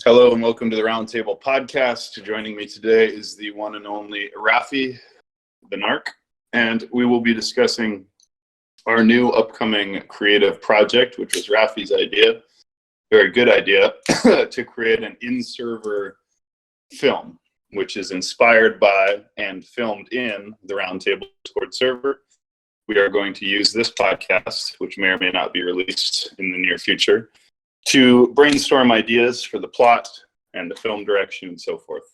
Hello and welcome to the Roundtable Podcast. Joining me today is the one and only Raphie, the Narc, and we will be discussing our new upcoming creative project, which was Raphie's idea, very good idea, to create an in-server film, which is inspired by and filmed in the Roundtable Discord server. We are going to use this podcast, which may or may not be released in the near future, to brainstorm ideas for the plot and the film direction and so forth.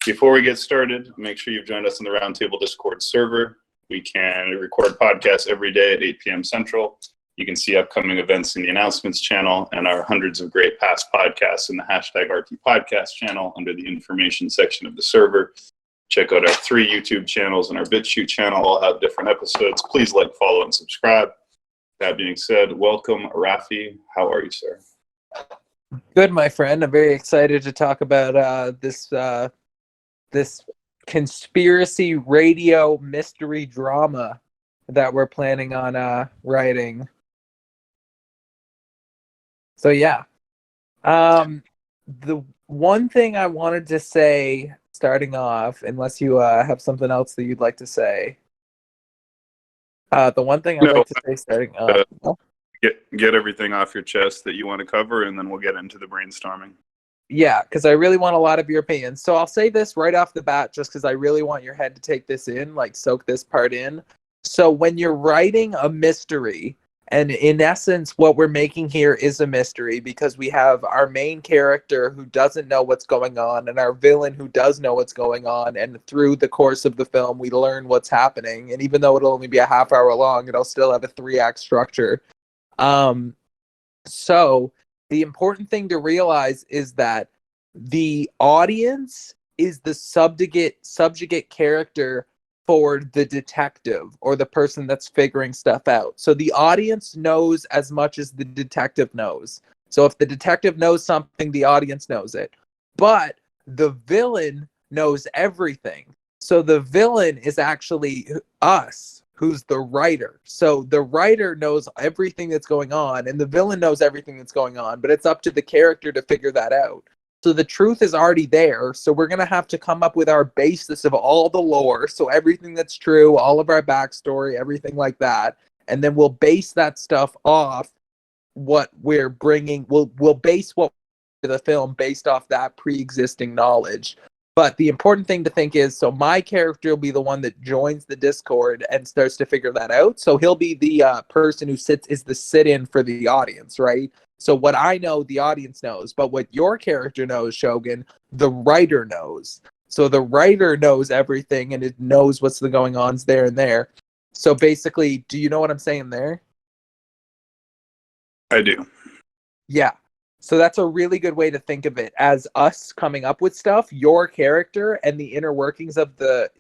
Before we get started, make sure you've joined us in the Roundtable Discord server. We can record podcasts every day at 8 p.m. Central. You can see upcoming events in the announcements channel and our hundreds of great past podcasts in the hashtag RTP podcast channel under the information section of the server. Check out our 3 YouTube channels and our BitChute channel. All have different episodes. Please like, follow, and subscribe. That being said, welcome, Raphie. How are you, sir? Good, my friend. I'm very excited to talk about this conspiracy radio mystery drama that we're planning on writing. So yeah, the one thing I wanted to say starting off, unless you have something else that you'd like to say. The one thing I'd like to say starting off. Get everything off your chest that you want to cover, and then we'll get into the brainstorming. Yeah, because I really want a lot of your opinions. So I'll say this right off the bat, just because I really want your head to take this in, like soak this part in. So when you're writing a mystery, and in essence, what we're making here is a mystery because we have our main character who doesn't know what's going on and our villain who does know what's going on. And through the course of the film, we learn what's happening. And even though it'll only be a half hour long, it'll still have a 3-act structure. So the important thing to realize is that the audience is the subjugate character for the detective or the person that's figuring stuff out. So the audience knows as much as the detective knows. So if the detective knows something, the audience knows it. But the villain knows everything. So the villain is actually us, who's the writer. So the writer knows everything that's going on and the villain knows everything that's going on, but it's up to the character to figure that out. So the truth is already there. So we're going to have to come up with our basis of all the lore. So everything that's true, all of our backstory, everything like that. And then we'll base that stuff off what we're bringing. We'll base what the film based off that pre-existing knowledge. But the important thing to think is, so my character will be the one that joins the Discord and starts to figure that out. So he'll be the person who is the sit-in for the audience, right? So what I know, the audience knows. But what your character knows, Shogun, the writer knows. So the writer knows everything and it knows what's going on there and there. So basically, do you know what I'm saying there? I do. Yeah. So that's a really good way to think of it as us coming up with stuff, your character and the inner workings of the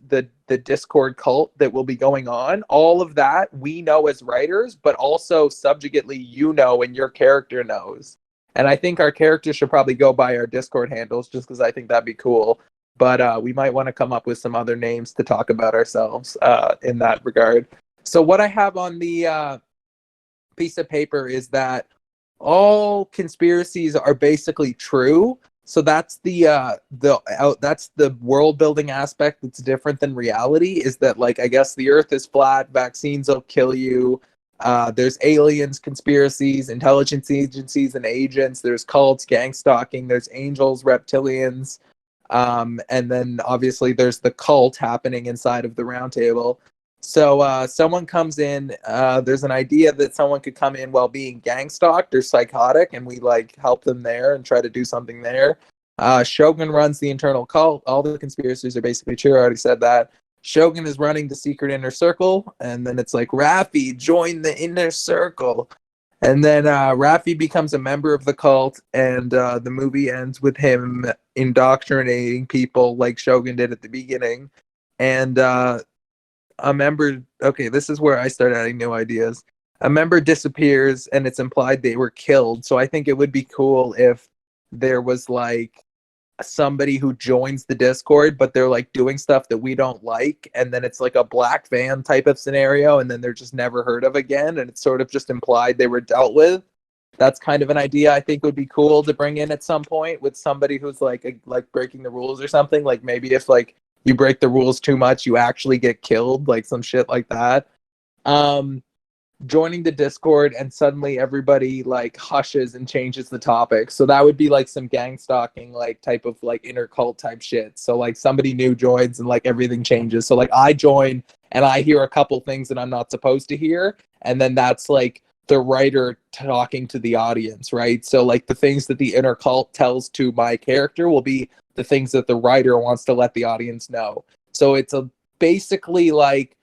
Discord cult that will be going on. All of that we know as writers, but also subjugately you know and your character knows. And I think our character should probably go by our Discord handles just because I think that'd be cool. But we might want to come up with some other names to talk about ourselves in that regard. So what I have on the piece of paper is that all conspiracies are basically true. So that's that's the world building aspect that's different than reality, is that, like, I guess the earth is flat, vaccines will kill you, there's aliens, conspiracies, intelligence agencies and agents, there's cults, gang stalking, there's angels, reptilians, and then obviously there's the cult happening inside of the Roundtable. So someone comes in, there's an idea that someone could come in while being gang stalked or psychotic, and we like help them there and try to do something there. Shogun runs the internal cult. All the conspiracies are basically true. I already said that. Shogun is running the secret inner circle, and then it's like, Raphie, join the inner circle. And then Raphie becomes a member of the cult, and the movie ends with him indoctrinating people like Shogun did at the beginning. And a member, okay, this is where I start adding new ideas. A member disappears and it's implied they were killed. So I think it would be cool if there was like somebody who joins the Discord, but they're like doing stuff that we don't like. And then it's like a black van type of scenario. And then they're just never heard of again. And it's sort of just implied they were dealt with. That's kind of an idea I think would be cool to bring in at some point with somebody who's like breaking the rules or something. Like maybe if like you break the rules too much, you actually get killed, like some shit like that. Um, Joining the Discord and suddenly everybody like hushes and changes the topic. So that would be like some gang stalking like type of like inner cult type shit. So like somebody new joins and like everything changes. So like I join and I hear a couple things that I'm not supposed to hear, and then that's like the writer talking to the audience, right? So like the things that the inner cult tells to my character will be the things that the writer wants to let the audience know. So it's a basically like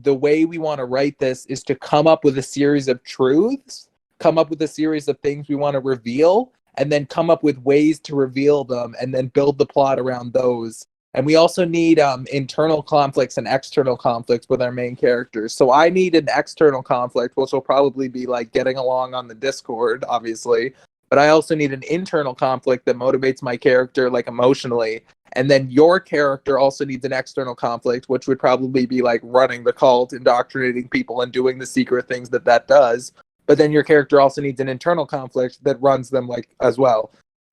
the way we want to write this is to come up with a series of truths, come up with a series of things we want to reveal, and then come up with ways to reveal them and then build the plot around those. And we also need internal conflicts and external conflicts with our main characters. So I need an external conflict, which will probably be like getting along on the Discord, obviously. But I also need an internal conflict that motivates my character like emotionally. And then your character also needs an external conflict, which would probably be like running the cult, indoctrinating people, and doing the secret things that that does. But then your character also needs an internal conflict that runs them like as well.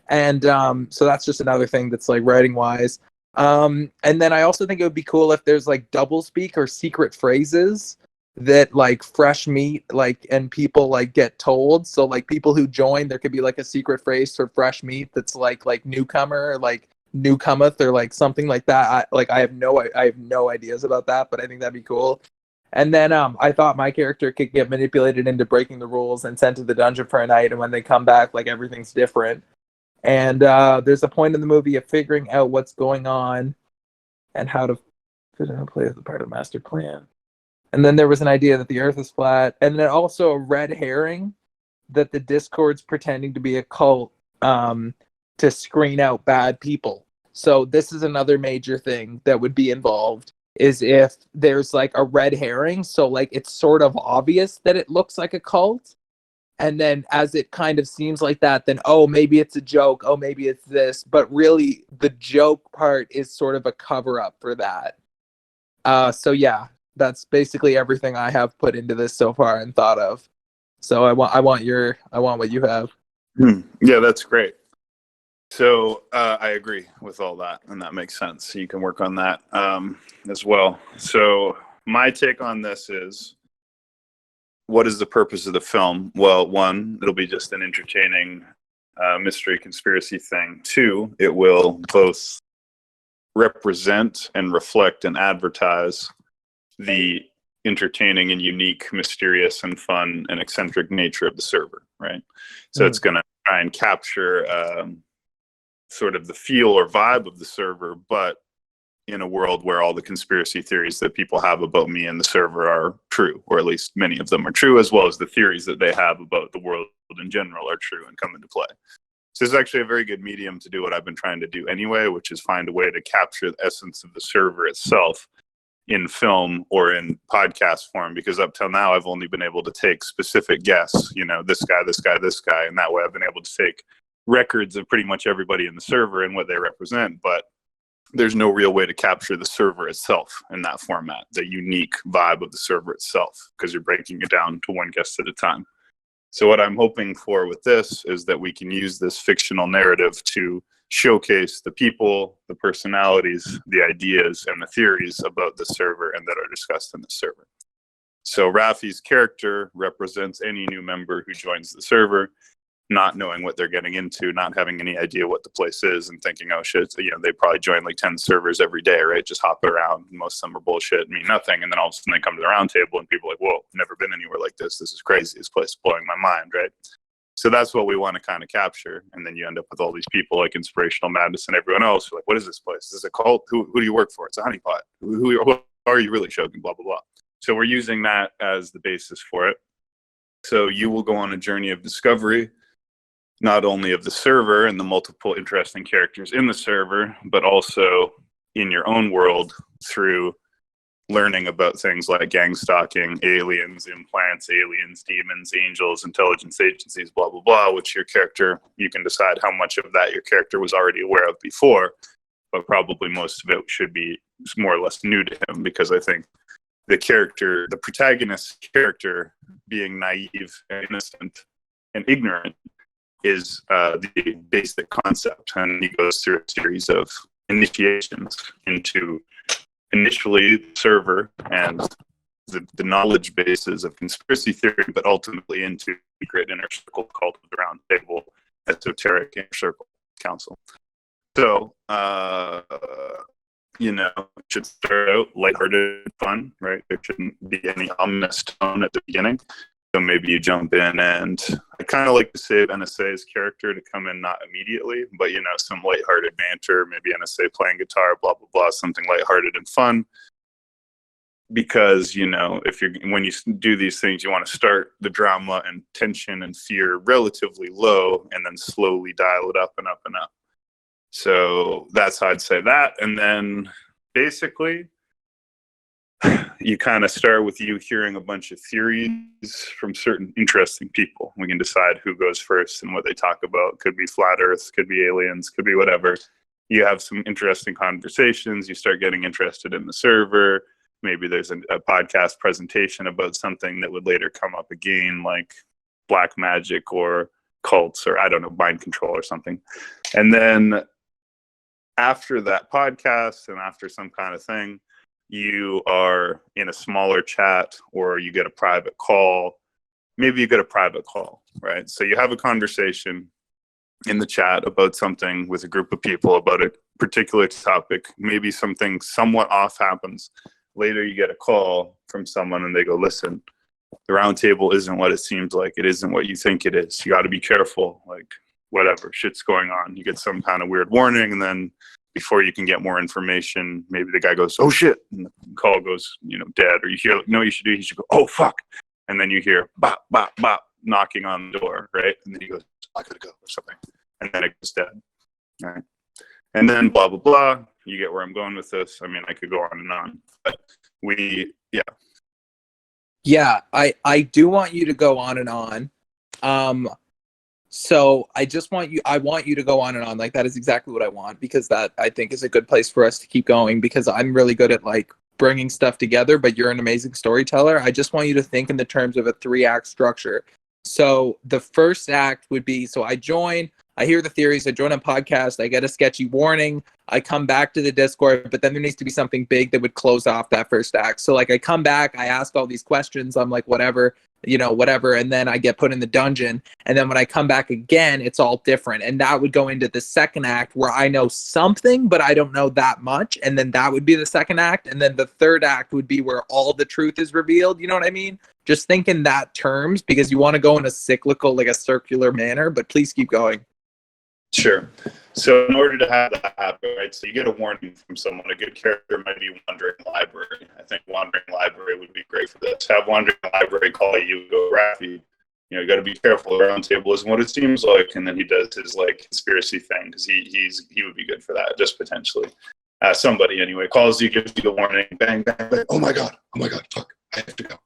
And so that's just another thing that's like writing wise. And then I also think it would be cool if there's like double speak or secret phrases that like fresh meat like and people like get told. So like people who join, there could be like a secret phrase for fresh meat that's like newcomer, like newcometh, or like something like that. I have no ideas about that, but I think that'd be cool. And then I thought my character could get manipulated into breaking the rules and sent to the dungeon for a night, and when they come back, like everything's different. And there's a point in the movie of figuring out what's going on and how to fit into play as a part of the master plan. And then there was an idea that the Earth is flat, and then also a red herring that the Discord's pretending to be a cult to screen out bad people. So this is another major thing that would be involved, is if there's like a red herring, so like it's sort of obvious that it looks like a cult, and then as it kind of seems like that, then oh maybe it's a joke, oh maybe it's this, but really the joke part is sort of a cover up for that. So yeah, that's basically everything I have put into this so far and thought of. So I want what you have. Yeah, that's great. So I agree with all that, and that makes sense. So you can work on that as well. So my take on this is, what is the purpose of the film? Well, one, it'll be just an entertaining mystery conspiracy thing. Two, it will both represent and reflect and advertise the entertaining and unique, mysterious and fun and eccentric nature of the server, right? So it's going to try and capture sort of the feel or vibe of the server, but in a world where all the conspiracy theories that people have about me and the server are true, or at least many of them are true, as well as the theories that they have about the world in general are true and come into play. So this is actually a very good medium to do what I've been trying to do anyway, which is find a way to capture the essence of the server itself in film or in podcast form, because up till now I've only been able to take specific guests, you know, this guy, this guy, this guy, and that way I've been able to take records of pretty much everybody in the server and what they represent, but there's no real way to capture the server itself in that format, the unique vibe of the server itself, because you're breaking it down to one guest at a time. So what I'm hoping for with this is that we can use this fictional narrative to showcase the people, the personalities, the ideas, and the theories about the server and that are discussed in the server. So Raphie's character represents any new member who joins the server, not knowing what they're getting into, not having any idea what the place is, and thinking, oh shit, you know, they probably join like 10 servers every day, right? Just hopping around. Most of them are bullshit, mean nothing. And then all of a sudden they come to the round table and people are like, whoa, never been anywhere like this. This is crazy. This place is blowing my mind, right? So that's what we want to kind of capture. And then you end up with all these people like Inspirational Madness and everyone else who are like, what is this place? Is this a cult? Who do you work for? It's a honeypot. Who are you really, Shogun? Blah, blah, blah. So we're using that as the basis for it. So you will go on a journey of discovery, not only of the server and the multiple interesting characters in the server, but also in your own world through learning about things like gang stalking, aliens, implants, aliens, demons, angels, intelligence agencies, blah, blah, blah, which your character, you can decide how much of that your character was already aware of before, but probably most of it should be more or less new to him, because I think the protagonist's character being naive and innocent and ignorant is the basic concept. And he goes through a series of initiations into initially the server and the knowledge bases of conspiracy theory, but ultimately into the great inner circle called the Round Table Esoteric Inner Circle Council. So, it should start out lighthearted, fun, right? There shouldn't be any ominous tone at the beginning. So maybe you jump in, and I kind of like to save NSA's character to come in not immediately, but, some lighthearted banter, maybe NSA playing guitar, blah, blah, blah, something lighthearted and fun. Because, when you do these things, you want to start the drama and tension and fear relatively low and then slowly dial it up and up and up. So that's how I'd say that. And then basically, you kind of start with you hearing a bunch of theories from certain interesting people. We can decide who goes first and what they talk about. Could be flat earth, could be aliens, could be whatever. You have some interesting conversations. You start getting interested in the server. Maybe there's a podcast presentation about something that would later come up again, like black magic or cults or, I don't know, mind control or something. And then after that podcast and after some kind of thing, you are in a smaller chat or you get a private call. Maybe you get a private call, right? So you have a conversation in the chat about something with a group of people about a particular topic. Maybe something somewhat off happens. Later, you get a call from someone and they go, listen, the round table isn't what it seems like. It isn't what you think it is. You got to be careful. Like, whatever, shit's going on. You get some kind of weird warning, and then before you can get more information, maybe the guy goes, oh shit, and the call goes, dead. Or you hear, no, you should go, oh fuck. And then you hear bop, bop, bop, knocking on the door, right? And then he goes, I gotta go, or something. And then it goes dead. All right. And then blah, blah, blah. You get where I'm going with this. I mean, I could go on and on, but Yeah, I do want you to go on and on. So I want you to go on and on. Like, that is exactly what I want, because that, I think, is a good place for us to keep going, because I'm really good at like bringing stuff together, but you're an amazing storyteller. I just want you to think in the terms of a 3-act structure. So the first act would be, so I hear the theories, I join a podcast, I get a sketchy warning, I come back to the Discord, but then there needs to be something big that would close off that first act. So like I come back, I ask all these questions, I'm like, whatever, and then I get put in the dungeon. And then when I come back again, it's all different. And that would go into the second act where I know something, but I don't know that much. And then that would be the second act. And then the third act would be where all the truth is revealed. You know what I mean? Just think in that terms, because you want to go in a cyclical, like a circular manner, but please keep going. Sure. So in order to have that happen, right, so you get a warning from someone. A good character might be Wandering Library. I think Wandering Library would be great for this. Have Wandering Library call you, go, Raphie, you got to be careful. The round table isn't what it seems like. And then he does his like conspiracy thing, because he would be good for that, just potentially. Somebody anyway calls you, gives you the warning, bang, bang, bang. Oh my God, fuck, I have to go.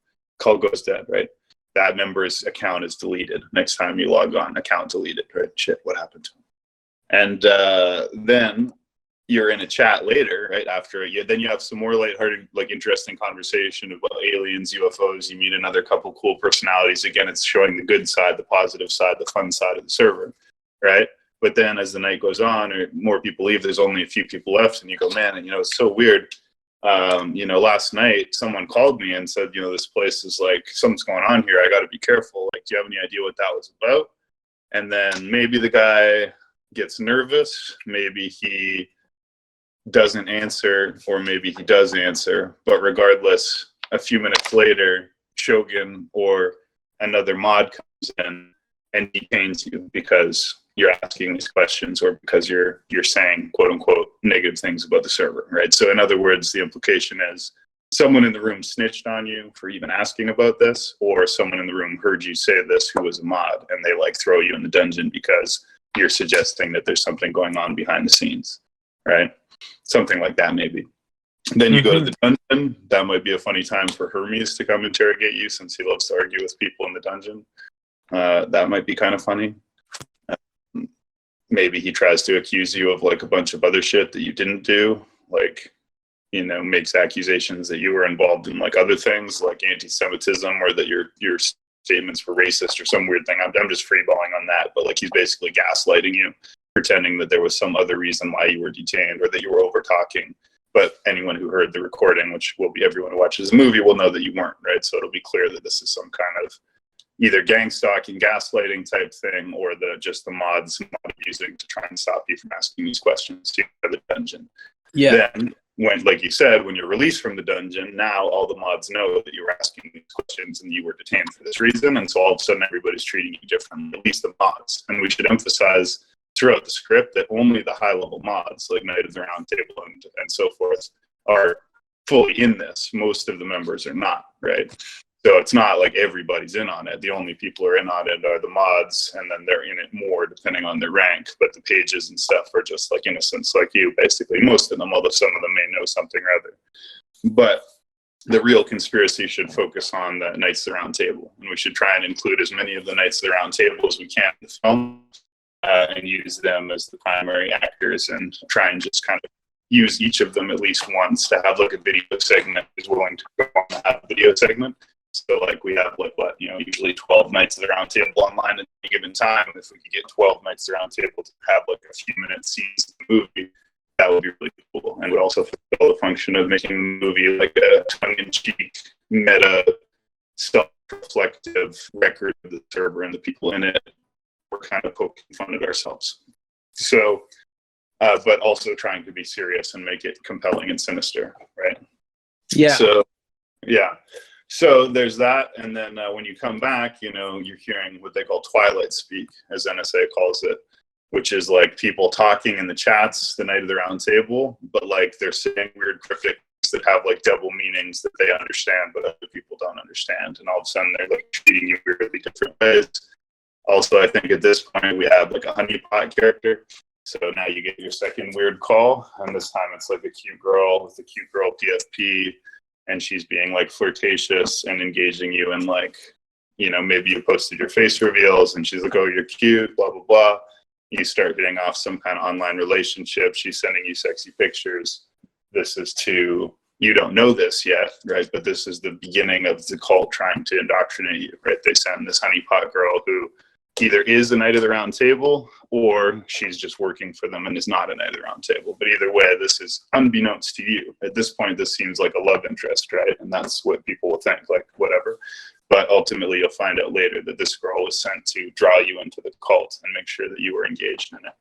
Call goes dead, right? That member's account is deleted. Next time you log on, account deleted, right? Shit, what happened to him? And then you're in a chat later, right? After then you have some more lighthearted, like interesting conversation about aliens, UFOs. You meet another couple cool personalities. Again, it's showing the good side, the positive side, the fun side of the server, right? But then as the night goes on, or more people leave, there's only a few people left, and you go, man, and it's so weird. Last night someone called me and said, this place is like, something's going on here. I got to be careful. Like, do you have any idea what that was about? And then maybe the guy gets nervous, maybe he doesn't answer, or maybe he does answer. But regardless, a few minutes later, Shogun or another mod comes in and detains you because you're asking these questions, or because you're saying quote unquote negative things about the server, right? So in other words, the implication is someone in the room snitched on you for even asking about this, or someone in the room heard you say this who was a mod, and they like throw you in the dungeon because you're suggesting that there's something going on behind the scenes, right? Something like that, maybe. Then you go to the dungeon. That might be a funny time for Hermes to come interrogate you, since he loves to argue with people in the dungeon. That might be kind of funny. Maybe he tries to accuse you of like a bunch of other shit that you didn't do, like, makes accusations that you were involved in like other things like anti-Semitism, or that you're statements were racist or some weird thing. I'm just freeballing on that, but like he's basically gaslighting you, pretending that there was some other reason why you were detained or that you were over talking. But anyone who heard the recording, which will be everyone who watches the movie, will know that you weren't, right? So it'll be clear that this is some kind of either gang stalking, gaslighting type thing, or the mods using to try and stop you from asking these questions to the dungeon. Yeah. Then, when, like you said, when you're released from the dungeon, now all the mods know that you were asking these questions and you were detained for this reason, and so all of a sudden everybody's treating you differently, at least the mods. And we should emphasize throughout the script that only the high-level mods, like Knight of the Round Table and so forth, are fully in this. Most of the members are not, right? So it's not like everybody's in on it. The only people who are in on it are the mods, and then they're in it more depending on their rank. But the pages and stuff are just like innocents like you, basically. Most of them, although some of them may know something or other. But the real conspiracy should focus on the Knights of the Round Table. And we should try and include as many of the Knights of the Round Table as we can in the film, and use them as the primary actors, and try and just kind of use each of them at least once to have like a video segment who's willing to go on to have a video segment. So like we have like usually 12 Knights of the Round Table online at any given time. If we could get 12 Knights of the Round Table to have like a few minute scenes in the movie, that would be really cool. And would also fulfill the function of making the movie like a tongue-in-cheek, meta, self-reflective record of the server and the people in it. We're kind of poking fun at ourselves. So, but also trying to be serious and make it compelling and sinister, right? Yeah. So, yeah. So there's that, and then when you come back, you're hearing what they call Twilight speak, as NSA calls it, which is like people talking in the chats, the Night of the Round Table, but like they're saying weird cryptic things that have like double meanings that they understand, but other people don't understand, and all of a sudden they're like treating you weirdly different ways. Also, I think at this point we have like a honeypot character, so now you get your second weird call, and this time it's like a cute girl with a cute girl PFP. And she's being like flirtatious and engaging you in like, maybe you posted your face reveals and she's like, oh, you're cute, blah, blah, blah. You start hitting off some kind of online relationship. She's sending you sexy pictures. You don't know this yet, right? But this is the beginning of the cult trying to indoctrinate you, right? They send this honeypot girl who either is a Knight of the Round Table or she's just working for them and is not a Knight of the Round Table. But either way, this is unbeknownst to you. At this point, this seems like a love interest, right? And that's what people will think, like, whatever. But ultimately, you'll find out later that this girl was sent to draw you into the cult and make sure that you were engaged in it.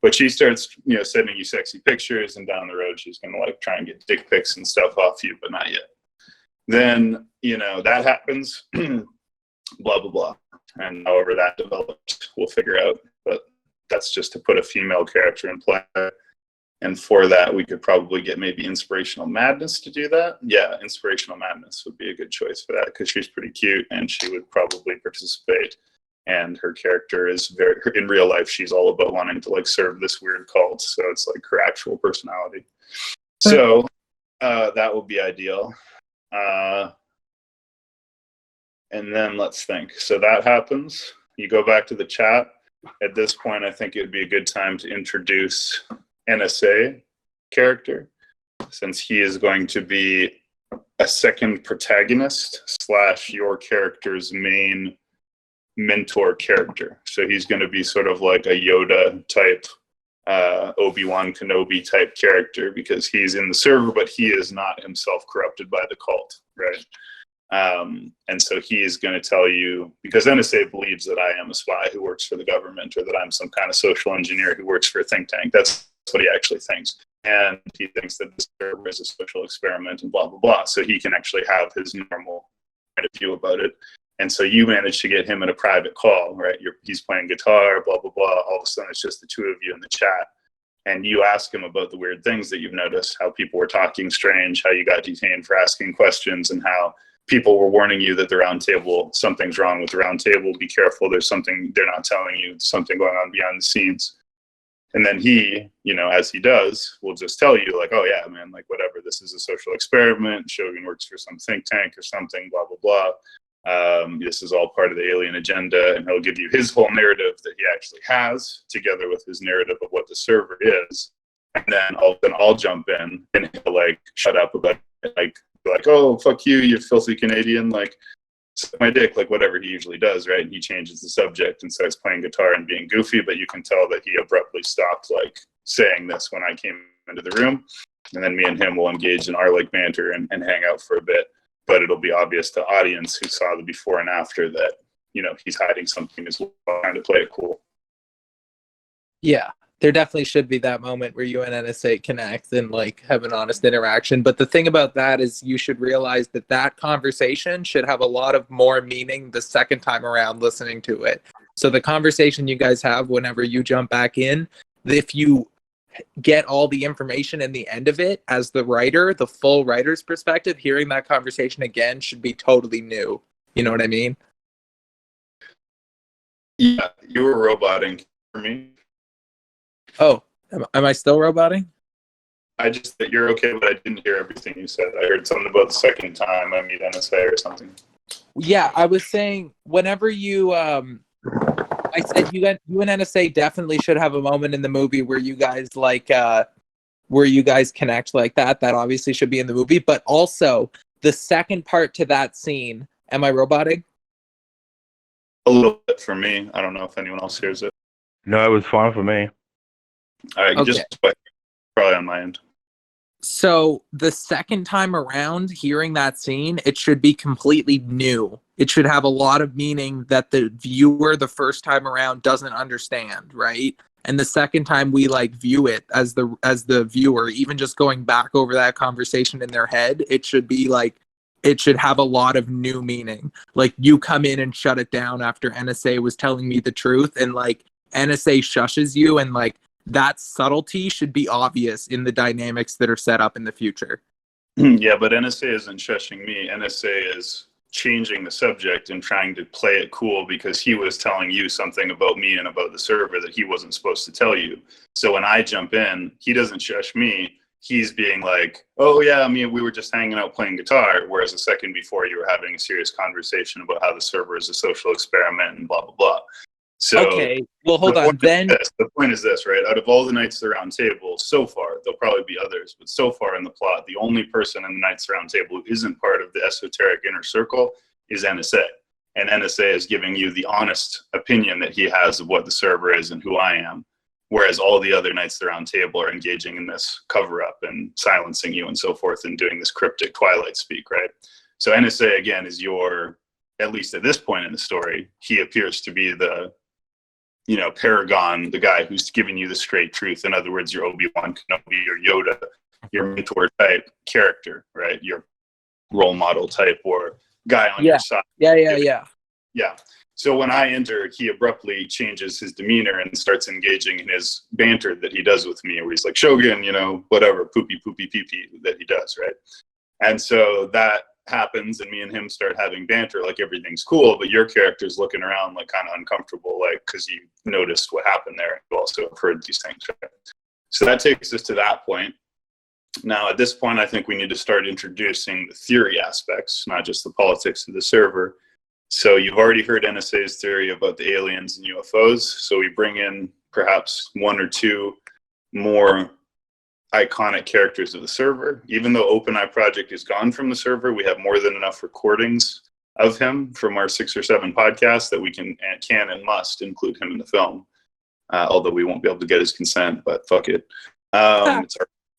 But she starts, sending you sexy pictures, and down the road, she's going to like try and get dick pics and stuff off you, but not yet. Then, that happens, blah, blah, blah. And however that develops, we'll figure out. But that's just to put a female character in play. And for that, we could probably get maybe Inspirational Madness to do that. Yeah, Inspirational Madness would be a good choice for that because she's pretty cute and she would probably participate. And her character is in real life, she's all about wanting to like serve this weird cult. So it's like her actual personality. So that would be ideal. And then let's think. So that happens. You go back to the chat. At this point, I think it would be a good time to introduce NSA character, since he is going to be a second protagonist / your character's main mentor character. So he's going to be sort of like a Yoda type, Obi-Wan Kenobi type character, because he's in the server, but he is not himself corrupted by the cult, right? And so he is going to tell you, because NSA believes that I am a spy who works for the government, or that I'm some kind of social engineer who works for a think tank. That's what he actually thinks. And he thinks that this server is a social experiment and blah, blah, blah. So he can actually have his normal point of view about it. And so you manage to get him in a private call, right? He's playing guitar, blah, blah, blah. All of a sudden, it's just the two of you in the chat. And you ask him about the weird things that you've noticed, how people were talking strange, how you got detained for asking questions, and how people were warning you that the round table, something's wrong with the round table. Be careful. There's something they're not telling you, something going on behind the scenes. And then he, as he does, will just tell you like, oh yeah, man, like whatever, this is a social experiment. Shogun works for some think tank or something, blah, blah, blah. This is all part of the alien agenda. And he'll give you his whole narrative that he actually has, together with his narrative of what the server is. And then I'll jump in and he'll like shut up about it, like, oh, fuck you, you filthy Canadian. Like, suck my dick, like whatever he usually does, right? And he changes the subject and starts playing guitar and being goofy, but you can tell that he abruptly stopped like saying this when I came into the room. And then me and him will engage in our like banter and hang out for a bit. But it'll be obvious to audience who saw the before and after that, you know, he's hiding something as well, trying to play it cool. Yeah, there definitely should be that moment where you and NSA connect and like have an honest interaction. But the thing about that is you should realize that that conversation should have a lot of more meaning the second time around listening to it. So the conversation you guys have whenever you jump back in, if you get all the information in the end of it as the writer, the full writer's perspective, hearing that conversation again should be totally new. You know what I mean? Yeah, you were roboting for me. Oh, am I still roboting? I just that you're okay, but I didn't hear everything you said. I heard something about the second time I meet NSA or something. Yeah, I was saying whenever you I said you and NSA definitely should have a moment in the movie where you guys like where you guys connect like that. That obviously should be in the movie, but also the second part to that scene. Am I roboting? A little bit for me. I don't know if anyone else hears it. No, it was fine for me. All right, Okay. just probably on my end. So the second time around hearing that scene, it should be completely new. It should have a lot of meaning that the viewer the first time around doesn't understand, right? And the second time we like view it as the viewer, even just going back over that conversation in their head, it should be like it should have a lot of new meaning. Like you come in and shut it down after NSA was telling me the truth, and like NSA shushes you, and like that subtlety should be obvious in the dynamics that are set up in the future. Yeah, but NSA isn't shushing me. NSA is changing the subject and trying to play it cool because he was telling you something about me and about the server that he wasn't supposed to tell you. So when I jump in, he doesn't shush me. He's being like, oh yeah, I mean, we were just hanging out playing guitar. Whereas a second before you were having a serious conversation about how the server is a social experiment and blah, blah, blah. So Okay, well, hold on. Then the point is this, right? Out of all the Knights of the Round Table, so far, there'll probably be others, but so far in the plot, the only person in the Knights of the Round Table who isn't part of the esoteric inner circle is NSA. And NSA is giving you the honest opinion that he has of what the server is and who I am. Whereas all the other Knights of the Round Table are engaging in this cover-up and silencing you and so forth and doing this cryptic Twilight speak, right? So NSA, again, is your, at least at this point in the story, he appears to be the, you know, Paragon, the guy who's giving you the straight truth. In other words, your Obi-Wan Kenobi, your Yoda, your mentor type character, right? Your role model type or guy on your side. Yeah. So when I enter, he abruptly changes his demeanor and starts engaging in his banter that he does with me, where he's like, Shogun, you know, whatever, poopy, poopy, pee-pee that he does, right? And so that happens and me and him start having banter like everything's cool, but your character's looking around like kind of uncomfortable, like because you noticed what happened there and you also have heard these things, right? So that takes us to that point. Now at this point I think we need to start introducing the theory aspects, not just the politics of the server. So you've already heard NSA's theory about the aliens and UFOs, so we bring in perhaps one or two more iconic characters of the server. Even though OpenEye Project is gone from the server, we have more than enough recordings of him from our 6 or 7 podcasts that we can and must include him in the film. Although we won't be able to get his consent, but fuck it.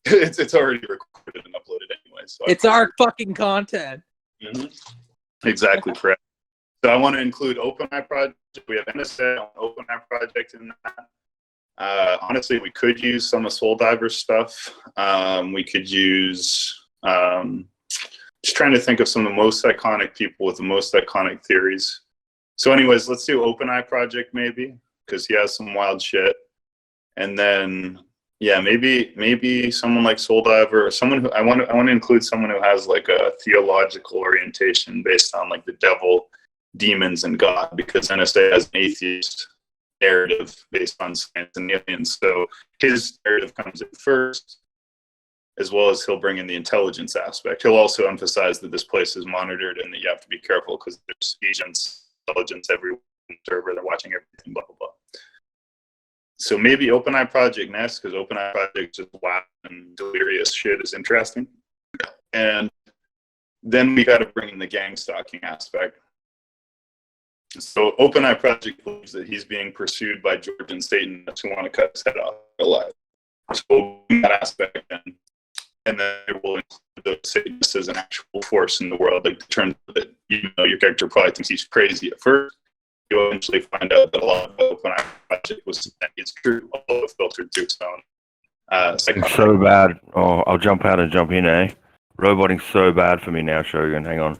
It's already recorded and uploaded anyway. So it's our fucking content. Mm-hmm. Exactly correct. So I want to include OpenEye Project. We have NSA on OpenEye Project in that. Honestly, we could use some of Soul Diver's stuff. We could use, just trying to think of some of the most iconic people with the most iconic theories. So anyways, let's do OpenEye Project maybe, because he has some wild shit. And then, yeah, maybe someone like Soul Diver, or someone who I want to include someone who has like a theological orientation based on like the devil, demons, and God, because NSA has an atheist narrative based on science and aliens. So his narrative comes in first, as well as he'll bring in the intelligence aspect. He'll also emphasize that this place is monitored and that you have to be careful because there's agents, intelligence everywhere on the server, they're watching everything, blah, blah, blah. So maybe OpenEye Project next, because OpenEye Project just wild and delirious shit is interesting. And then we got to bring in the gang stalking aspect. So OpenEye Project believes that he's being pursued by Georgian Satanists who want to cut his head off alive. So we'll bring that aspect in, and then it will include those Satanists as an actual force in the world. Like the turn that, even though your character probably thinks he's crazy at first, you'll eventually find out that a lot of the OpenEye Project was is true, although filtered through its own It's so bad. Oh, I'll jump out and jump in, eh? Roboting's so bad for me now, Shogun. Hang on.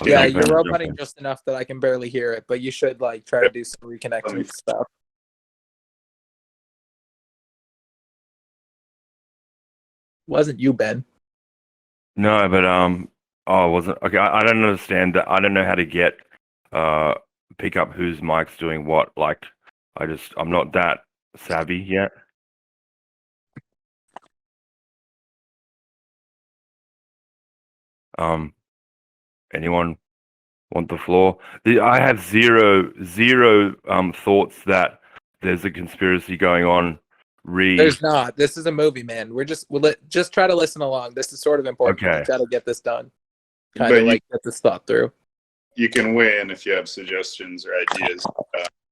Yeah, you're roboting just enough that I can barely hear it, but you should like try to do some reconnecting stuff. Wasn't you, Ben? No, but oh, wasn't okay. I don't understand that. I don't know how to get pick up whose mic's doing what. Like, I'm not that savvy yet. Anyone want the floor? I have zero thoughts that there's a conspiracy going on. There's not. This is a movie, man. We'll just try to listen along. This is sort of important. Okay. We got to get this done. Kind of like get this thought through. You can weigh in if you have suggestions or ideas.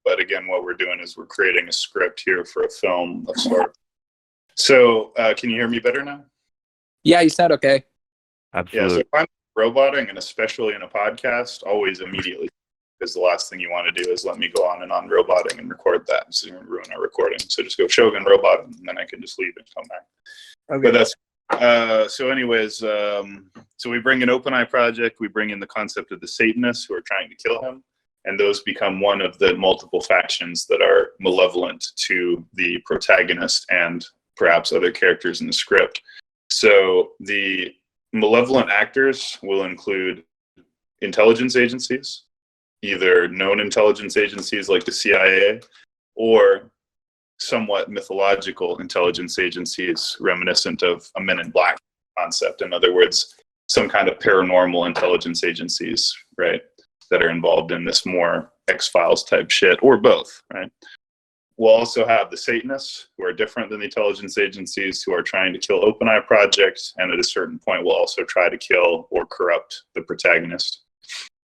But again, what we're doing is we're creating a script here for a film of sorts. So, can you hear me better now? Yeah, you sound okay. Absolutely. Yeah, so if I'm roboting, and especially in a podcast, always immediately, because the last thing you want to do is let me go on and on roboting and record that. So you're going to ruin our recording. So just go Shogun robot, and then I can just leave and come back. Okay. But that's so anyways, so we bring an OpenEye Project, we bring in the concept of the Satanists who are trying to kill him, and those become one of the multiple factions that are malevolent to the protagonist and perhaps other characters in the script. So the malevolent actors will include intelligence agencies, either known intelligence agencies like the CIA, or somewhat mythological intelligence agencies reminiscent of a Men in Black concept. In other words, some kind of paranormal intelligence agencies, right, that are involved in this more X-Files type shit, or both, right? We'll also have the Satanists, who are different than the intelligence agencies, who are trying to kill OpenEye Project, and at a certain point will also try to kill or corrupt the protagonist.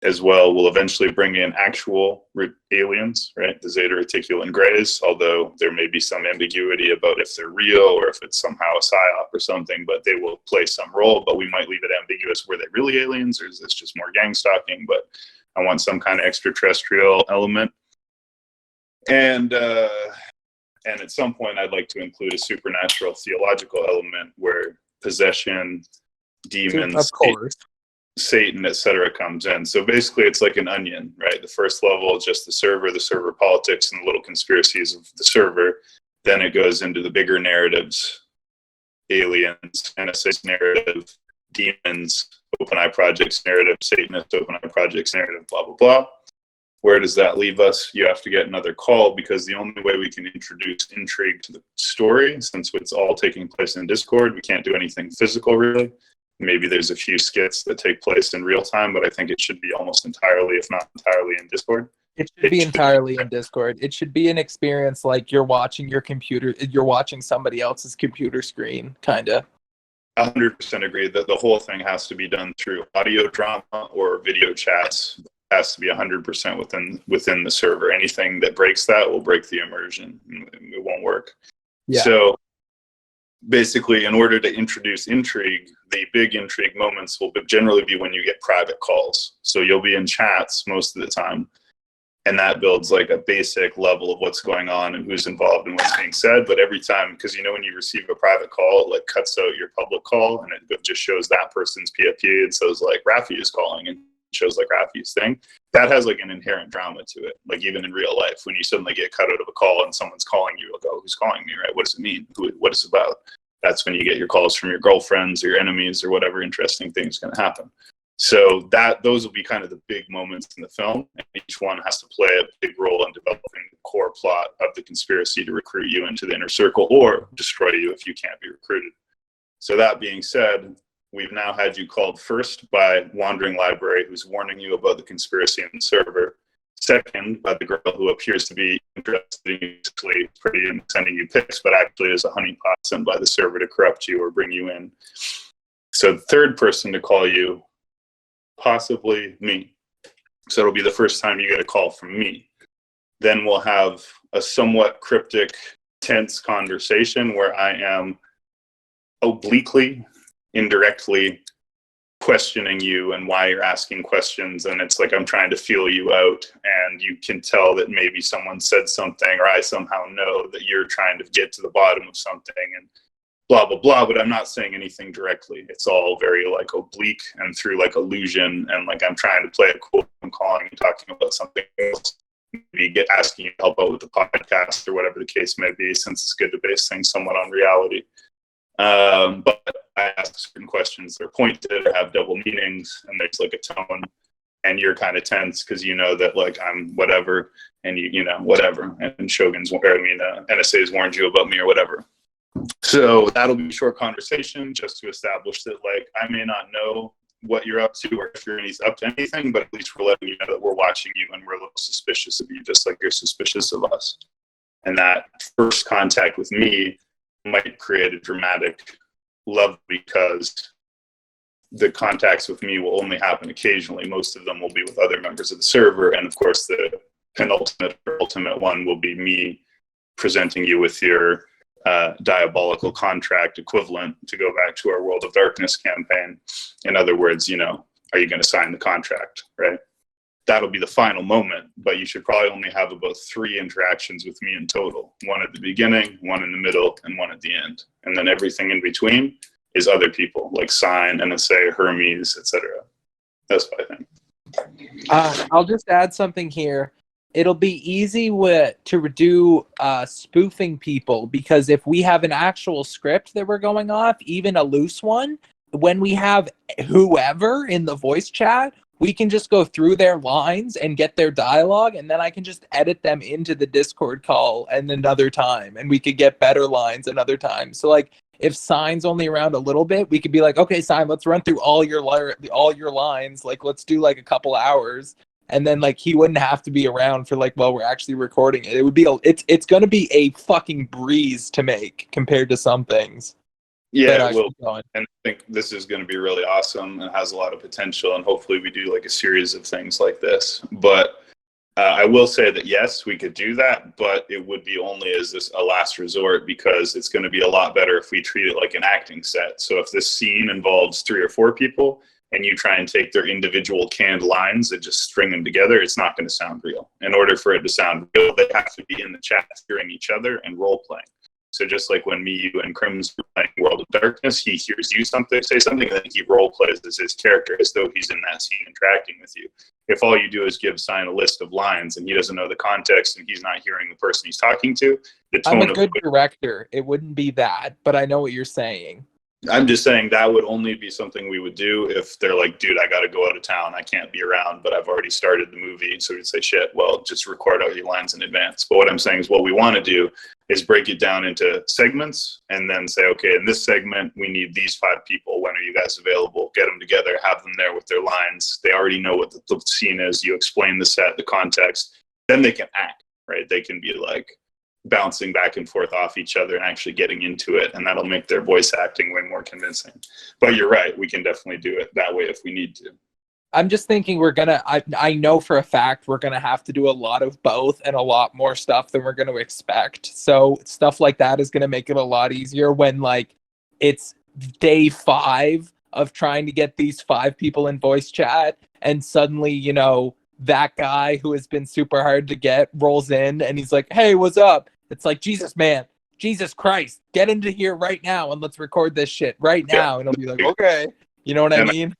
As well, we'll eventually bring in actual aliens, right? The Zeta Reticulan Greys, although there may be some ambiguity about if they're real or if it's somehow a psyop or something, but they will play some role, but we might leave it ambiguous. Were they really aliens, or is this just more gang stalking? But I want some kind of extraterrestrial element. And at some point, I'd like to include a supernatural theological element where possession, demons, of course, Satan, etc., comes in. So basically, it's like an onion, right? The first level is just the server politics, and the little conspiracies of the server. Then it goes into the bigger narratives, aliens, NSA's narrative, demons, OpenEye Project's narrative, Satanist OpenEye Project's narrative, blah, blah, blah. Where does that leave us? You have to get another call, because the only way we can introduce intrigue to the story, since it's all taking place in Discord, we can't do anything physical really. Maybe there's a few skits that take place in real time, but I think it should be almost entirely, if not entirely, in Discord. It should be entirely in Discord. It should be an experience like you're watching you're watching somebody else's computer screen, kind of. 100% agree that the whole thing has to be done through audio drama or video chats. It has to be 100% within the server. Anything that breaks that will break the immersion. It won't work. Yeah. So basically, in order to introduce intrigue, the big intrigue moments will generally be when you get private calls. So you'll be in chats most of the time, and that builds like a basic level of what's going on and who's involved and what's being said. But every time, because when you receive a private call, it like cuts out your public call, and it just shows that person's PFP. And so it's like Raphie is calling, and shows like Raphie's thing. That has like an inherent drama to it. Like even in real life, when you suddenly get cut out of a call and someone's calling you, like, oh, who's calling me, right? What does it mean? What is it about? That's when you get your calls from your girlfriends or your enemies or whatever interesting thing is going to happen. So those will be kind of the big moments in the film, and each one has to play a big role in developing the core plot of the conspiracy to recruit you into the inner circle or destroy you if you can't be recruited. So that being said, we've now had you called first by Wandering Library, who's warning you about the conspiracy in the server. Second, by the girl who appears to be interested in you, pretty and sending you pics, but actually is a honeypot sent by the server to corrupt you or bring you in. So the third person to call you, possibly me. So it'll be the first time you get a call from me. Then we'll have a somewhat cryptic, tense conversation where I am obliquely, indirectly questioning you and why you're asking questions. And it's like I'm trying to feel you out, and you can tell that maybe someone said something, or I somehow know that you're trying to get to the bottom of something, and blah, blah, blah. But I'm not saying anything directly. It's all very like oblique and through like illusion. And like I'm trying to play it cool and calling and talking about something else. Maybe asking you to help out with the podcast or whatever the case may be, since it's good to base things somewhat on reality. But I ask certain questions that are pointed or have double meanings, and there's like a tone, and you're kind of tense because you know that like I'm whatever, and you know whatever, and NSA's warned you about me or whatever. So that'll be a short conversation just to establish that like I may not know what you're up to or if you're up to anything, but at least we're letting you know that we're watching you and we're a little suspicious of you, just like you're suspicious of us. And that first contact with me might create a dramatic love, because the contacts with me will only happen occasionally. Most of them will be with other members of the server. And of course, the penultimate or ultimate one will be me presenting you with your diabolical contract equivalent to go back to our World of Darkness campaign. In other words, you know, are you going to sign the contract, right? That'll be the final moment, but you should probably only have about 3 interactions with me in total. 1 at the beginning, 1 in the middle, and 1 at the end. And then everything in between is other people, like Sign, NSA, Hermes, etc. That's what I think. I'll just add something here. It'll be easy to do spoofing people, because if we have an actual script that we're going off, even a loose one, when we have whoever in the voice chat, we can just go through their lines and get their dialogue, and then I can just edit them into the Discord call and another time, and we could get better lines another time. So like if Sign's only around a little bit, we could be like, okay, Sign, let's run through all your lines. Like let's do like a couple hours. And then like he wouldn't have to be around for like while we're actually recording it. It would be it's going to be a fucking breeze to make compared to some things. Yeah, it will. And I think this is going to be really awesome and has a lot of potential. And hopefully we do like a series of things like this. But I will say that yes, we could do that, but it would be only as a last resort, because it's going to be a lot better if we treat it like an acting set. So if this scene involves 3 or 4 people, and you try and take their individual canned lines and just string them together, it's not going to sound real. In order for it to sound real, they have to be in the chat hearing each other and role playing. So just like when me, you, and Crims were playing World of Darkness, he hears you say something, and then he role plays as his character as though he's in that scene interacting with you. If all you do is give Sign a list of lines and he doesn't know the context and he's not hearing the person he's talking to, the tone I'm a good director. It wouldn't be that, but I know what you're saying. I'm just saying that would only be something we would do if they're like, dude, I got to go out of town. I can't be around, but I've already started the movie. So we'd say, shit, well, just record out your lines in advance. But what I'm saying is what we want to do is break it down into segments and then say, okay, in this segment, we need these 5 people. When are you guys available? Get them together, have them there with their lines. They already know what the scene is. You explain the set, the context. Then they can act, right? They can be like bouncing back and forth off each other and actually getting into it, and that'll make their voice acting way more convincing. But you're right, we can definitely do it that way if we need to. I'm just thinking I know for a fact we're gonna have to do a lot of both and a lot more stuff than we're gonna expect. So stuff like that is gonna make it a lot easier when like it's day 5 of trying to get these 5 people in voice chat, and suddenly, you know, that guy who has been super hard to get rolls in and he's like, hey, what's up? It's like, Jesus, man, Jesus Christ, get into here right now and let's record this shit right now. And it'll be like, okay, you know what I mean?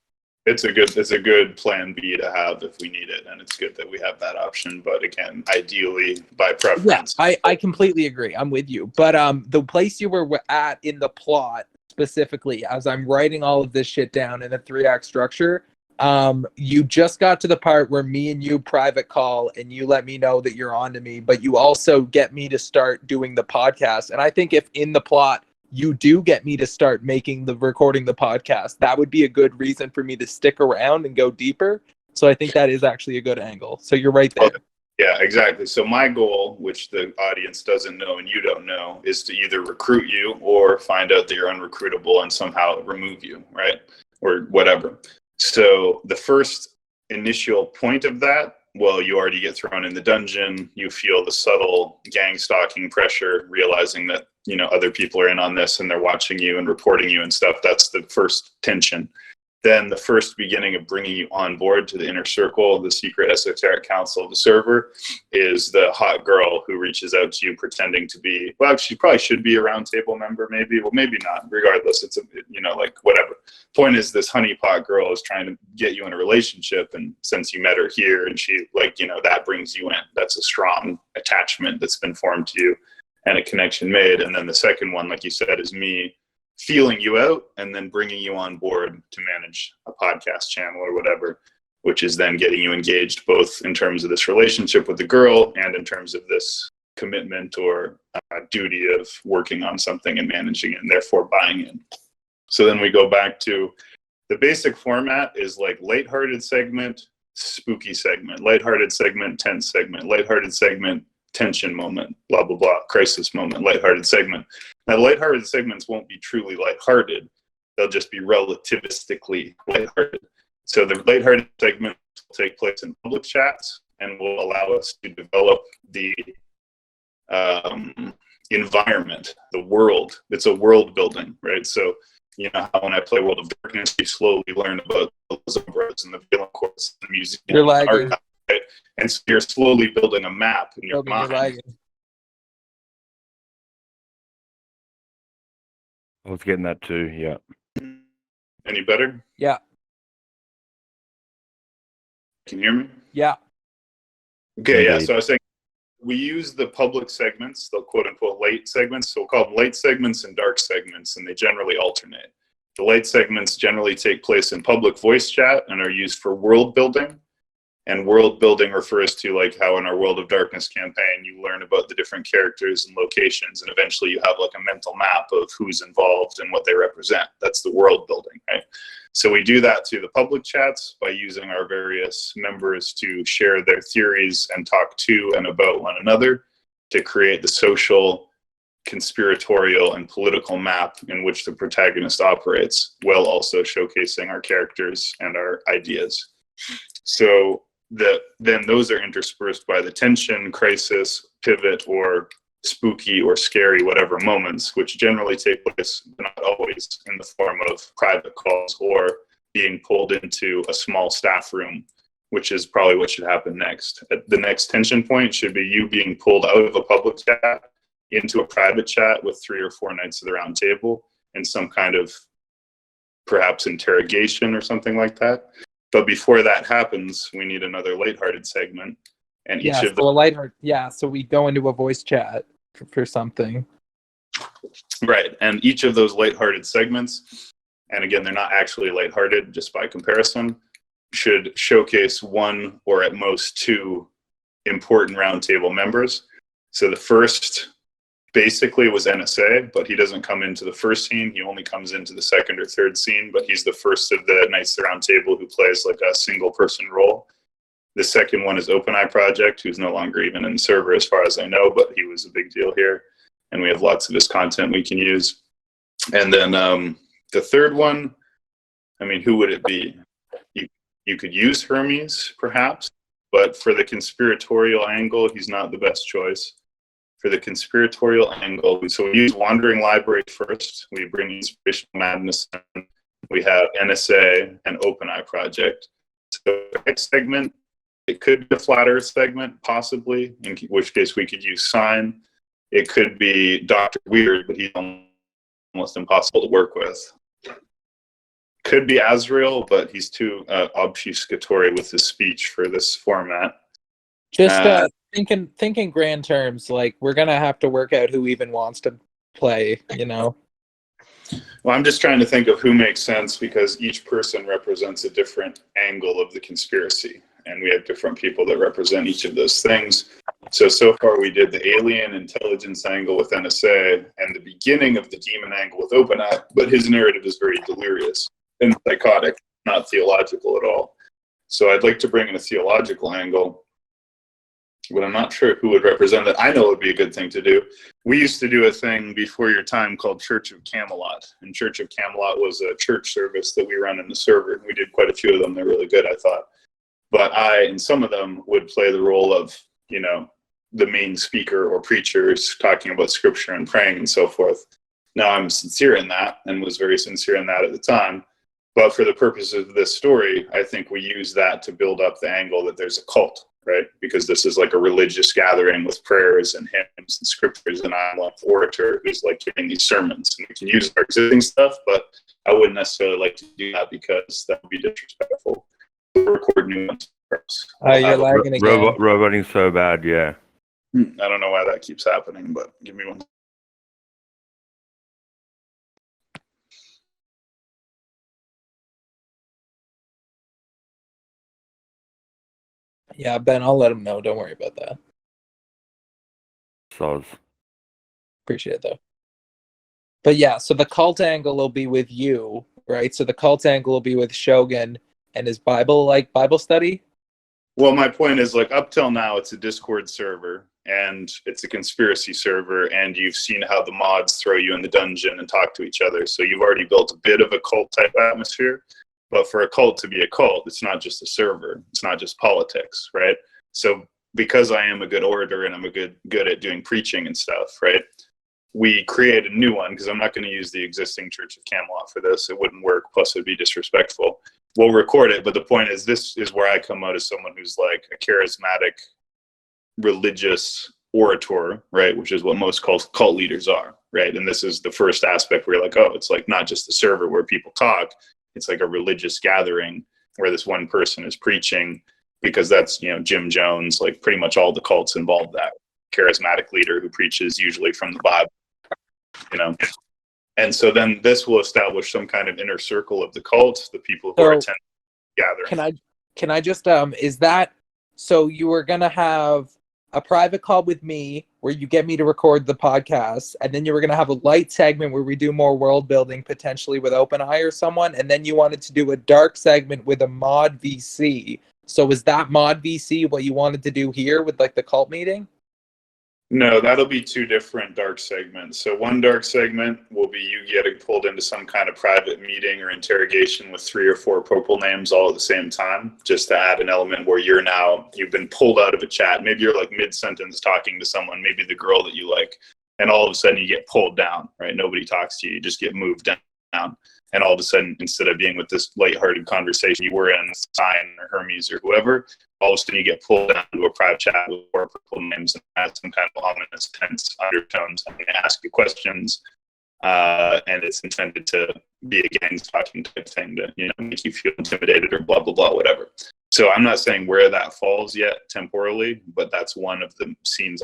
It's a good plan B to have if we need it, and it's good that we have that option. But again, ideally by preference. Yeah, I completely agree. I'm with you. But the place you were at in the plot specifically, as I'm writing all of this shit down in a 3-act structure, you just got to the part where me and you private call and you let me know that you're on to me, but you also get me to start doing the podcast. And I think if in the plot you do get me to start recording the podcast, that would be a good reason for me to stick around and go deeper. So I think that is actually a good angle. So you're right there. Yeah, exactly. So my goal, which the audience doesn't know and you don't know, is to either recruit you or find out that you're unrecruitable and somehow remove you, right? Or whatever. So the first initial point of that, well, you already get thrown in the dungeon. You feel the subtle gang stalking pressure, realizing that, you know, other people are in on this and they're watching you and reporting you and stuff. That's the first tension. Then the first beginning of bringing you on board to the inner circle, the secret esoteric council of the server, is the hot girl who reaches out to you pretending to be, well, she probably should be a round table member, maybe, well, maybe not. Regardless, it's a, you know, like whatever. Point is, this honeypot girl is trying to get you in a relationship, and since you met her here, and she, like, you know, that brings you in. That's a strong attachment that's been formed to you and a connection made. And then the second one, like you said, is me feeling you out and then bringing you on board to manage a podcast channel or whatever, which is then getting you engaged both in terms of this relationship with the girl and in terms of this commitment or duty of working on something and managing it and therefore buying in. So then we go back to the basic format is like lighthearted segment, spooky segment, lighthearted segment, tense segment, lighthearted segment, tension moment, blah, blah, blah, crisis moment, lighthearted segment. Now, lighthearted segments won't be truly lighthearted. They'll just be relativistically lighthearted. So the lighthearted segments will take place in public chats and will allow us to develop the environment, the world. It's a world building, right? So, you know how when I play World of Darkness, you slowly learn about the Zombras and the Villain Courts, the museum, You're lagging. archive, right? And so you're slowly building a map in your mind. You're lagging. I was getting that too. Yeah. Any better? Yeah. Can you hear me? Yeah. Okay, yeah. Indeed. So I was saying we use the public segments, the quote unquote light segments. So we'll call them light segments and dark segments, and they generally alternate. The light segments generally take place in public voice chat and are used for world building. And world building refers to like how in our World of Darkness campaign, you learn about the different characters and locations, and eventually you have like a mental map of who's involved and what they represent. That's the world building, right? So we do that through the public chats by using our various members to share their theories and talk to and about one another to create the social, conspiratorial, and political map in which the protagonist operates, while also showcasing our characters and our ideas. So then those are interspersed by the tension, crisis, pivot, or spooky or scary whatever moments, which generally take place, but not always, in the form of private calls or being pulled into a small staff room, which is probably what should happen next. The next tension point should be you being pulled out of a public chat into a private chat with 3 or 4 Knights of the Round Table in some kind of perhaps interrogation or something like that. But before that happens, we need another lighthearted segment. And each of the so we go into a voice chat for something. Right. And each of those lighthearted segments, and again, they're not actually lighthearted just by comparison, should showcase 1 or at most 2 important roundtable members. So the first basically was NSA, but he doesn't come into the first scene. He only comes into the second or third scene, but he's the first of the Knights of the Round Table who plays like a single person role. The second one is OpenEye Project, who's no longer even in the server as far as I know, but he was a big deal here. And we have lots of his content we can use. And then the third one, I mean, who would it be? You could use Hermes, perhaps, but for the conspiratorial angle, he's not the best choice. For the conspiratorial angle, so we use Wandering Library first. We bring Inspirational Madness in. We have NSA and OpenEye Project. So the next segment, it could be a Flat Earth segment, possibly, in which case we could use Sign. It could be Dr. Weird, but he's almost impossible to work with. Could be Azrael, but he's too obfuscatory with his speech for this format. Just thinking grand terms, like we're gonna have to work out who even wants to play, you know. Well, I'm just trying to think of who makes sense because each person represents a different angle of the conspiracy, and we have different people that represent each of those things. So far we did the alien intelligence angle with NSA and the beginning of the demon angle with OpenEye, but his narrative is very delirious and psychotic, not theological at all. So I'd like to bring in a theological angle, but I'm not sure who would represent it. I know it would be a good thing to do. We used to do a thing before your time called Church of Camelot. And Church of Camelot was a church service that we run in the server. We did quite a few of them. They're really good, I thought. but I, in some of them, would play the role of, the main speaker or preachers talking about scripture and praying and so forth. Now, I'm sincere in that and was very sincere in that at the time. But for the purposes of this story, I think we use that to build up the angle that there's a cult, right? Because this is like a religious gathering with prayers and hymns and scriptures, and I'm like the orator who's like giving these sermons. And we can use our existing stuff, but I wouldn't necessarily like to do that because that would be disrespectful. We'll record new ones first. You're lagging again. Roboting so bad, yeah. I don't know why that keeps happening, but give me one. Yeah, Ben, I'll let him know. Don't worry about that. So Appreciate it, though. But yeah, so the cult angle will be with you, right? So the cult angle will be with Shogun and his Bible study. Well, my point is, like, up till now, it's a Discord server and it's a conspiracy server, and you've seen how the mods throw you in the dungeon and talk to each other. So you've already built a bit of a cult type atmosphere. But for a cult to be a cult, it's not just a server. It's not just politics, right? So because I am a good orator and I'm a good at doing preaching and stuff, right? We create a new one because I'm not going to use the existing Church of Camelot for this. It wouldn't work. Plus, it'd be disrespectful. We'll record it, but the point is, this is where I come out as someone who's like a charismatic, religious orator, right? Which is what most cult leaders are, right? And this is the first aspect where you're like, oh, it's like not just a server where people talk. It's like a religious gathering where this one person is preaching, because that's, Jim Jones, like pretty much all the cults involve that charismatic leader who preaches usually from the Bible, And so then this will establish some kind of inner circle of the cult, the people who are attending the gathering. Can I just, is that, so you were going to have a private call with me where you get me to record the podcast, and then you were going to have a light segment where we do more world building, potentially with OpenEye or someone, and then you wanted to do a dark segment with a mod VC. So is that mod VC what you wanted to do here with like the cult meeting? No, that'll be two different dark segments. So one dark segment will be you getting pulled into some kind of private meeting or interrogation with 3 or 4 purple names all at the same time, just to add an element where you've been pulled out of a chat. Maybe you're like mid-sentence talking to someone, maybe the girl that you like, and all of a sudden you get pulled down, right? Nobody talks to you, you just get moved down. And all of a sudden, instead of being with this lighthearted conversation you were in, Stein or Hermes or whoever, all of a sudden you get pulled down to a private chat with 4 purple names and has some kind of ominous, tense undertones. I'm going to ask you questions, and it's intended to be a gang talking type thing to make you feel intimidated or blah, blah, blah, whatever. So I'm not saying where that falls yet temporally, but that's one of the scenes,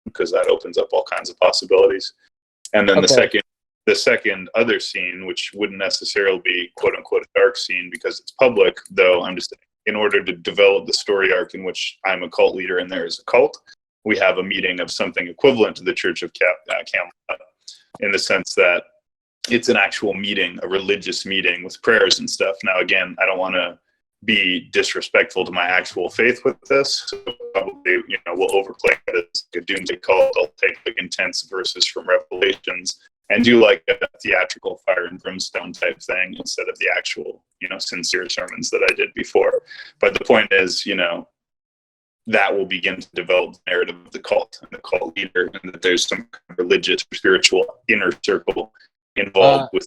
because that opens up all kinds of possibilities. And then the second other scene, which wouldn't necessarily be quote unquote a dark scene because it's public, though I'm just saying, in order to develop the story arc in which I'm a cult leader and there is a cult, we have a meeting of something equivalent to the Church of Camelot, in the sense that it's an actual meeting, a religious meeting with prayers and stuff. Now, again, I don't want to be disrespectful to my actual faith with this. So probably, we'll overplay it as like a doomsday cult. I'll take like intense verses from Revelations and do like a theatrical fire and brimstone type thing instead of the actual, sincere sermons that I did before. But the point is, that will begin to develop the narrative of the cult and the cult leader, and that there's some kind of religious, spiritual inner circle involved with.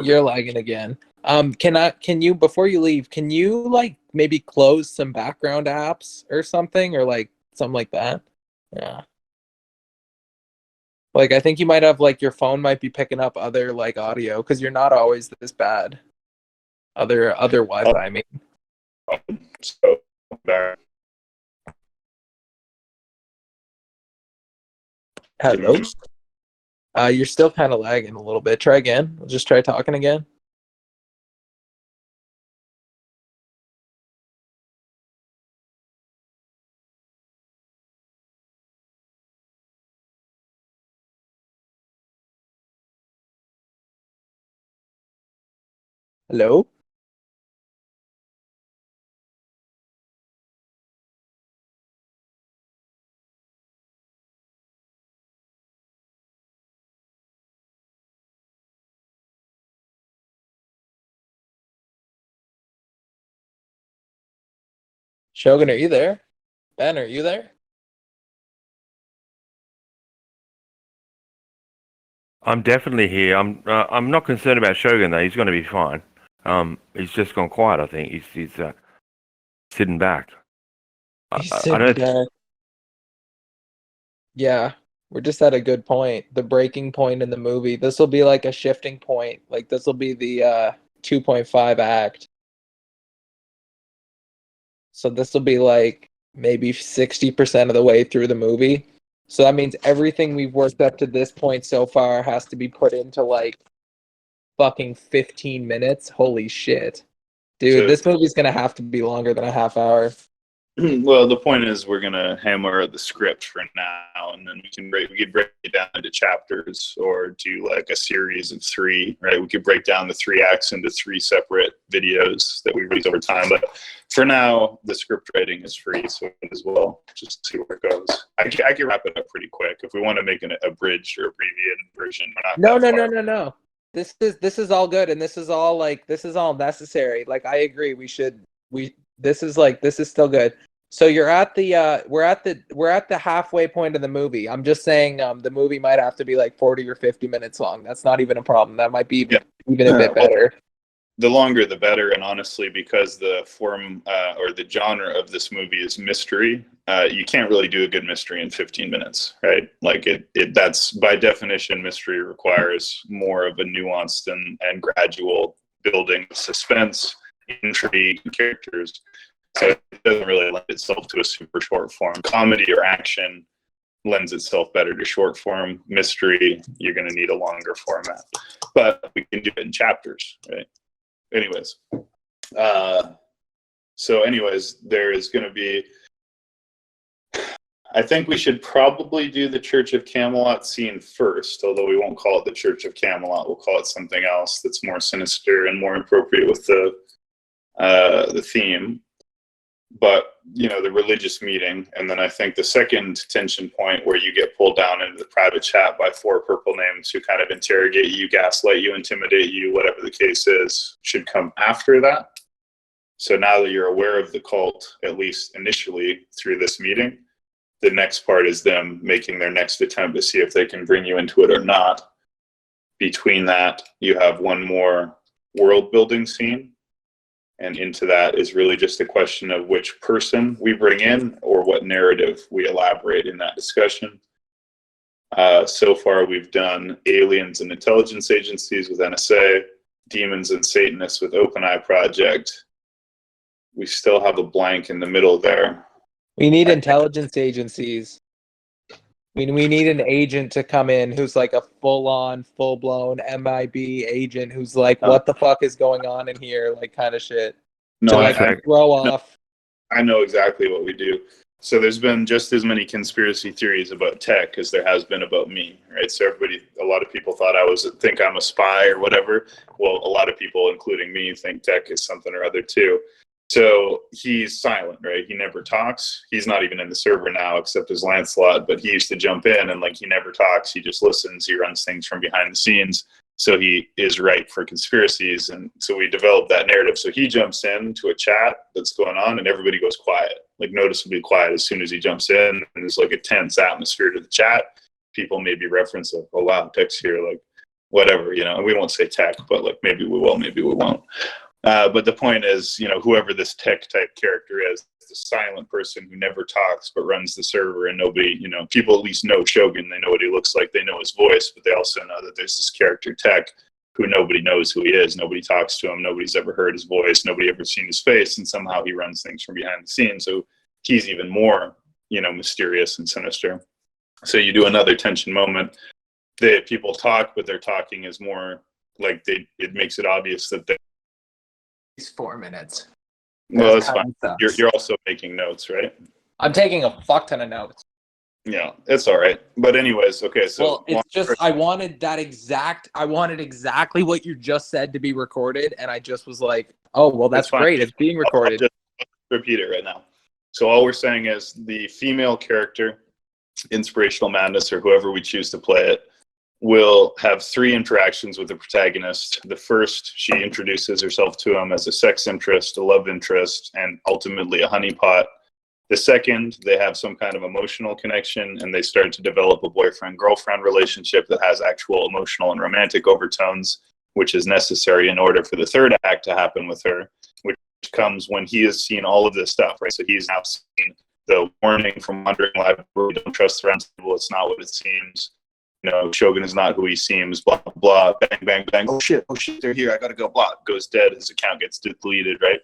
You're lagging again. Can you, before you leave, can you like maybe close some background apps or something, or like something like that? Yeah. Like, I think you might have, like, your phone might be picking up other, like, audio, because you're not always this bad. Other Wi-Fi, I mean. So, Hello? You're still kind of lagging a little bit. Try again. Just try talking again. Hello? Shogun, are you there? Ben, are you there? I'm definitely here. I'm not concerned about Shogun though. He's going to be fine. He's just gone quiet. I think he's sitting back. He's I sitting don't. back. Yeah, we're just at a good point. The breaking point in the movie. This will be like a shifting point. Like this will be the 2.5 act. So this will be like maybe 60% of the way through the movie. So that means everything we've worked up to this point so far has to be put into like fucking 15 minutes. Holy shit. Dude, So, this movie's gonna have to be longer than a half hour. well, the point is we're gonna hammer the script for now, and then we could break it down into chapters or do like a series of 3. Right? We could break down the 3 acts into 3 separate videos that we release over time. But for now, the script writing is free, so as well, just see where it goes. I can wrap it up pretty quick if we want to make an abridged or abbreviated version. We're not that far. No. This is all good, and this is all necessary. Like I agree, this is still good. So you're at the we're at the halfway point of the movie. I'm just saying the movie might have to be like 40 or 50 minutes long. That's not even a problem. That might be even a bit better. The longer the better, and honestly, because the form or the genre of this movie is mystery, you can't really do a good mystery in 15 minutes, right? Like that's by definition, mystery requires more of a nuanced and gradual building of suspense, intrigue, and characters. So it doesn't really lend itself to a super short form. Comedy or action lends itself better to short form. Mystery, you're going to need a longer format, but we can do it in chapters, right? Anyways, there is going to be, I think we should probably do the Church of Camelot scene first, although we won't call it the Church of Camelot. We'll call it something else that's more sinister and more appropriate with the theme. But, the religious meeting, and then I think the second tension point where you get pulled down into the private chat by 4 purple names who kind of interrogate you, gaslight you, intimidate you, whatever the case is, should come after that. So now that you're aware of the cult, at least initially through this meeting, the next part is them making their next attempt to see if they can bring you into it or not. Between that, you have one more world building scene. And into that is really just a question of which person we bring in or what narrative we elaborate in that discussion. So far, we've done aliens and intelligence agencies with NSA, demons and Satanists with OpenEye Project. We still have a blank in the middle there. We need intelligence agencies. We need an agent to come in who's like a full-blown MIB agent who's like, what the fuck is going on in here? Like kind of shit. No, to like throw off. I know exactly what we do. So there's been just as many conspiracy theories about tech as there has been about me, right? So a lot of people think I'm a spy or whatever. Well, a lot of people, including me, think tech is something or other too. So he's silent, right? He never talks. He's not even in the server now, except as Lancelot, but he used to jump in and he never talks. He just listens. He runs things from behind the scenes. So he is ripe for conspiracies. And so we developed that narrative. So he jumps in to a chat that's going on and everybody goes quiet, noticeably quiet as soon as he jumps in. And there's a tense atmosphere to the chat. People maybe reference oh wow, tech's here, whatever, and we won't say tech, but maybe we will, maybe we won't. But the point is, whoever this tech type character is, the silent person who never talks but runs the server, and nobody, people at least know Shogun. They know what he looks like. They know his voice, but they also know that there's this character Tech who nobody knows who he is. Nobody talks to him. Nobody's ever heard his voice. Nobody ever seen his face. And somehow he runs things from behind the scenes. So he's even more, mysterious and sinister. So you do another tension moment. People talk, but their talking is more it makes it obvious that they. 4 minutes. Well, that's fine. You're also making notes, right? I'm taking a fuck ton of notes. Yeah, it's all right. But anyways, okay. So it's just I wanted exactly what you just said to be recorded, and I just was like, oh well, that's great. It's being recorded. I'll just repeat it right now. So all we're saying is the female character, Inspirational Madness, or whoever we choose to play it, will have 3 interactions with the protagonist. The first, she introduces herself to him as a sex interest, a love interest, and ultimately a honeypot. The second, they have some kind of emotional connection and they start to develop a boyfriend-girlfriend relationship that has actual emotional and romantic overtones, which is necessary in order for the third act to happen with her, which comes when he has seen all of this stuff, right? So he's now seen the warning from Wandering Library, don't trust the round table, it's not what it seems. You know, Shogun is not who he seems, blah, blah, bang, bang, bang. Oh shit, they're here, I gotta go, blah. Goes dead, his account gets deleted, right?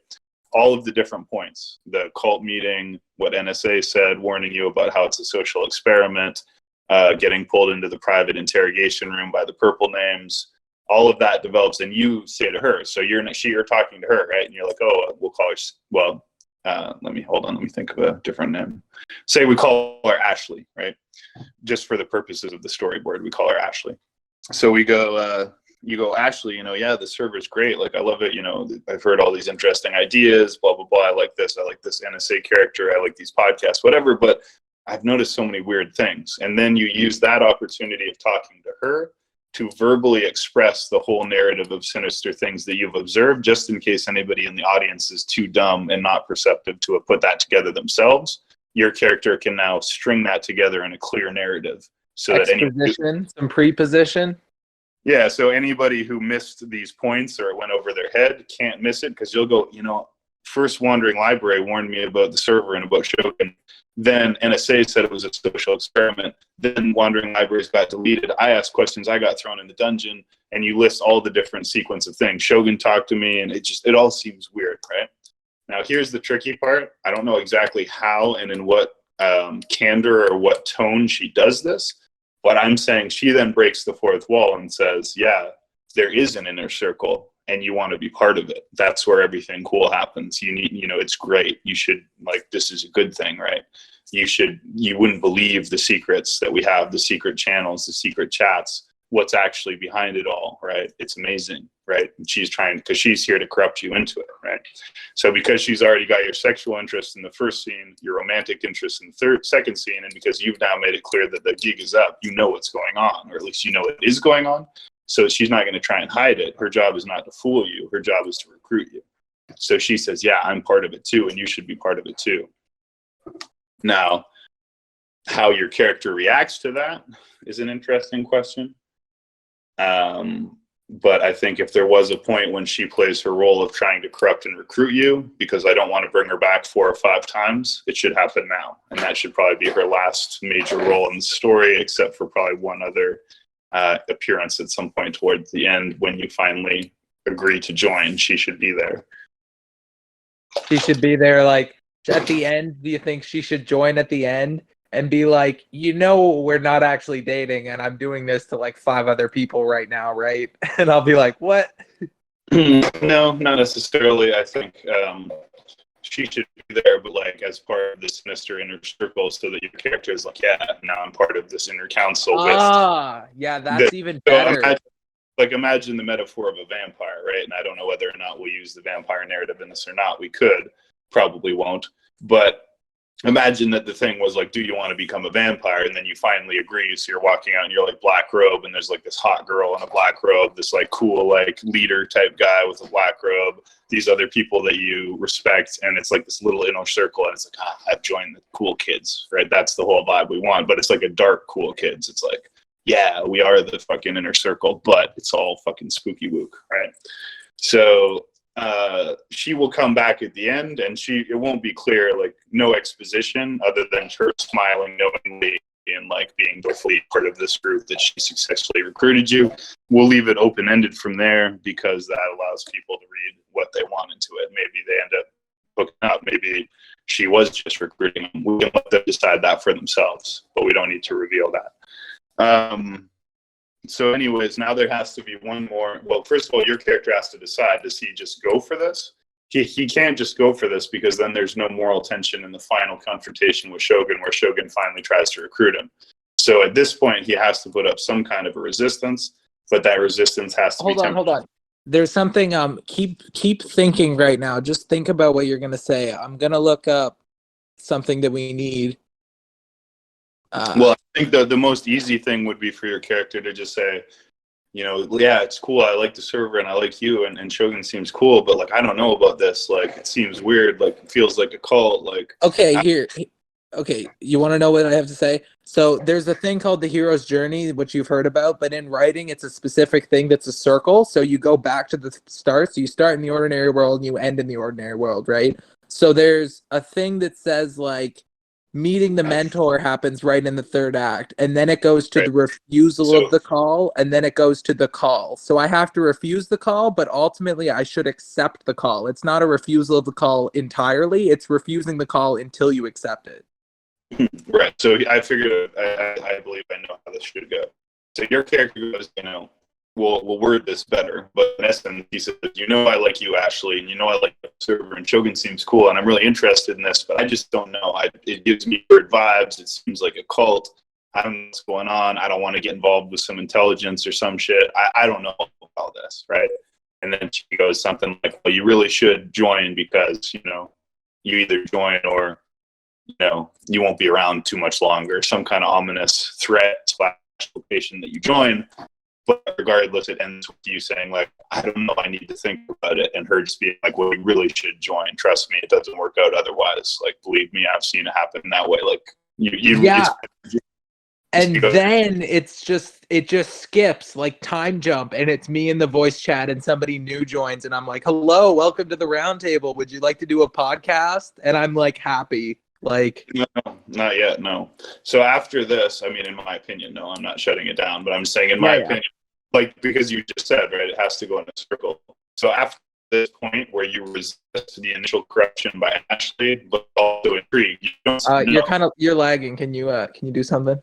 All of the different points, the cult meeting, what NSA said, warning you about how it's a social experiment, getting pulled into the private interrogation room by the purple names, all of that develops, and you say to her, so you're talking to her, right? And you're like, oh, we'll call her, well, let me think of a different name. Say we call her Ashley, right? Just for the purposes of the storyboard, we call her Ashley. So we go, you go, Ashley, you know, yeah, the server's great. Like, I love it. You know, I've heard all these interesting ideas, blah, blah, blah. I like this NSA character. I like these podcasts, whatever. But I've noticed so many weird things. And then you use that opportunity of talking to her to verbally express the whole narrative of sinister things that you've observed, just in case anybody in the audience is too dumb and not perceptive to have put that together themselves. Your character can now string that together in a clear narrative. So exposition, some preposition. Yeah, so anybody who missed these points or it went over their head can't miss it, because you'll go, you know, first Wandering Library warned me about the server and about Shogun. Then NSA said it was a social experiment. Then Wandering Libraries got deleted. I asked questions. I got thrown in the dungeon. And you list all the different sequence of things. Shogun talked to me, and it all seems weird, right? Now, here's the tricky part. I don't know exactly how and in what candor or what tone she does this. But I'm saying she then breaks the fourth wall and says, yeah, there is an inner circle and you want to be part of it. That's where everything cool happens. You know, it's great. You should, like, this is a good thing, right? You wouldn't believe the secrets that we have, the secret channels, the secret chats, what's actually behind it all, right? It's amazing, right? And because she's here to corrupt you into it, right? So because she's already got your sexual interest in the first scene, your romantic interest in the second scene, and because you've now made it clear that the gig is up, you know what's going on, or at least you know it is going on. So she's not going to try and hide it. Her job is not to fool you. Her job is to recruit you. So she says, yeah, I'm part of it too, and you should be part of it too. Now, how your character reacts to that is an interesting question. But I think if there was a point when she plays her role of trying to corrupt and recruit you, because I don't want to bring her back 4 or 5 times, it should happen now. And that should probably be her last major role in the story, except for probably one other appearance at some point towards the end when you finally agree to join. She should be there. She should be there, like, at the end. Do you think she should join at the end and be like, you know, we're not actually dating and I'm doing this to like 5 other people right now, right? And I'll be like, what? No, not necessarily. I think she should be there, but like as part of this sinister inner circle, so that your character is like, yeah, now I'm part of this inner council. Yeah, that's even better. Imagine the metaphor of a vampire, right? And I don't know whether or not we'll use the vampire narrative in this or not. We could, probably won't. But imagine that the thing was like, do you want to become a vampire? And then you finally agree. So you're walking out and you're like black robe, and there's like this hot girl in a black robe, this like cool like leader type guy with a black robe, these other people that you respect, and it's like this little inner circle, and it's like, I've joined the cool kids, right? That's the whole vibe we want. But it's like a dark cool kids. It's like, yeah, we are the fucking inner circle, but it's all fucking spooky wook, right? So she will come back at the end, and it won't be clear, like no exposition other than her smiling knowingly and like being fully part of this group that she successfully recruited you. We'll leave it open-ended from there, because that allows people to read what they want into it. Maybe they end up hooking up. Maybe she was just recruiting them. We can let them decide that for themselves, but we don't need to reveal that. So anyways, now there has to be one more. Well, first of all, your character has to decide, does he just go for this? He can't just go for this, because then there's no moral tension in the final confrontation with Shogun, where Shogun finally tries to recruit him. So at this point, he has to put up some kind of a resistance, but that resistance has to be tempered. Hold on. There's something, keep thinking right now. Just think about what you're going to say. I'm going to look up something that we need. Well, I think the most easy thing would be for your character to just say, you know, yeah, it's cool. I like the server and I like you, and Shogun seems cool, but like I don't know about this. Like it seems weird. Like it feels like a cult. Like Okay, you want to know what I have to say? So there's a thing called the hero's journey, which you've heard about, but in writing, it's a specific thing that's a circle. So you go back to the start. So you start in the ordinary world and you end in the ordinary world, right? So there's a thing that says like meeting the mentor happens right in the third act, and then it goes to Right. the refusal So- of the call, and then it goes to the call. So I have to refuse the call, but ultimately I should accept the call. It's not a refusal of the call entirely, it's refusing the call until you accept it. right. So I figured I believe I know how this should go. So your character goes, you know, we'll word this better, but in essence, he says, you know, I like you, Ashley, and you know, I like the server, and Shogun seems cool, and I'm really interested in this, but I just don't know. It gives me weird vibes. It seems like a cult. I don't know what's going on. I don't want to get involved with some intelligence or some shit. I don't know about this, right? And then she goes something like, well, you really should join because, you know, you either join or, you know, you won't be around too much longer. Some kind of ominous threat / location that you join. But regardless, it ends with you saying, like, I don't know, I need to think about it. And her just being like, well, you really should join. Trust me, it doesn't work out otherwise. Like, believe me, I've seen it happen that way. Like, Yeah. And because- then it just skips like time jump, and it's me in the voice chat and somebody new joins and I'm like, hello, welcome to the round table. Would you like to do a podcast? And I'm like happy. Like, no, not yet. No. So after this, I mean, in my opinion, no, I'm not shutting it down, but I'm saying in my opinion, like, because you just said, right, it has to go in a circle. So after this point where you resist the initial corruption by Ashley, but also intrigued, you don't you're lagging. Can you do something?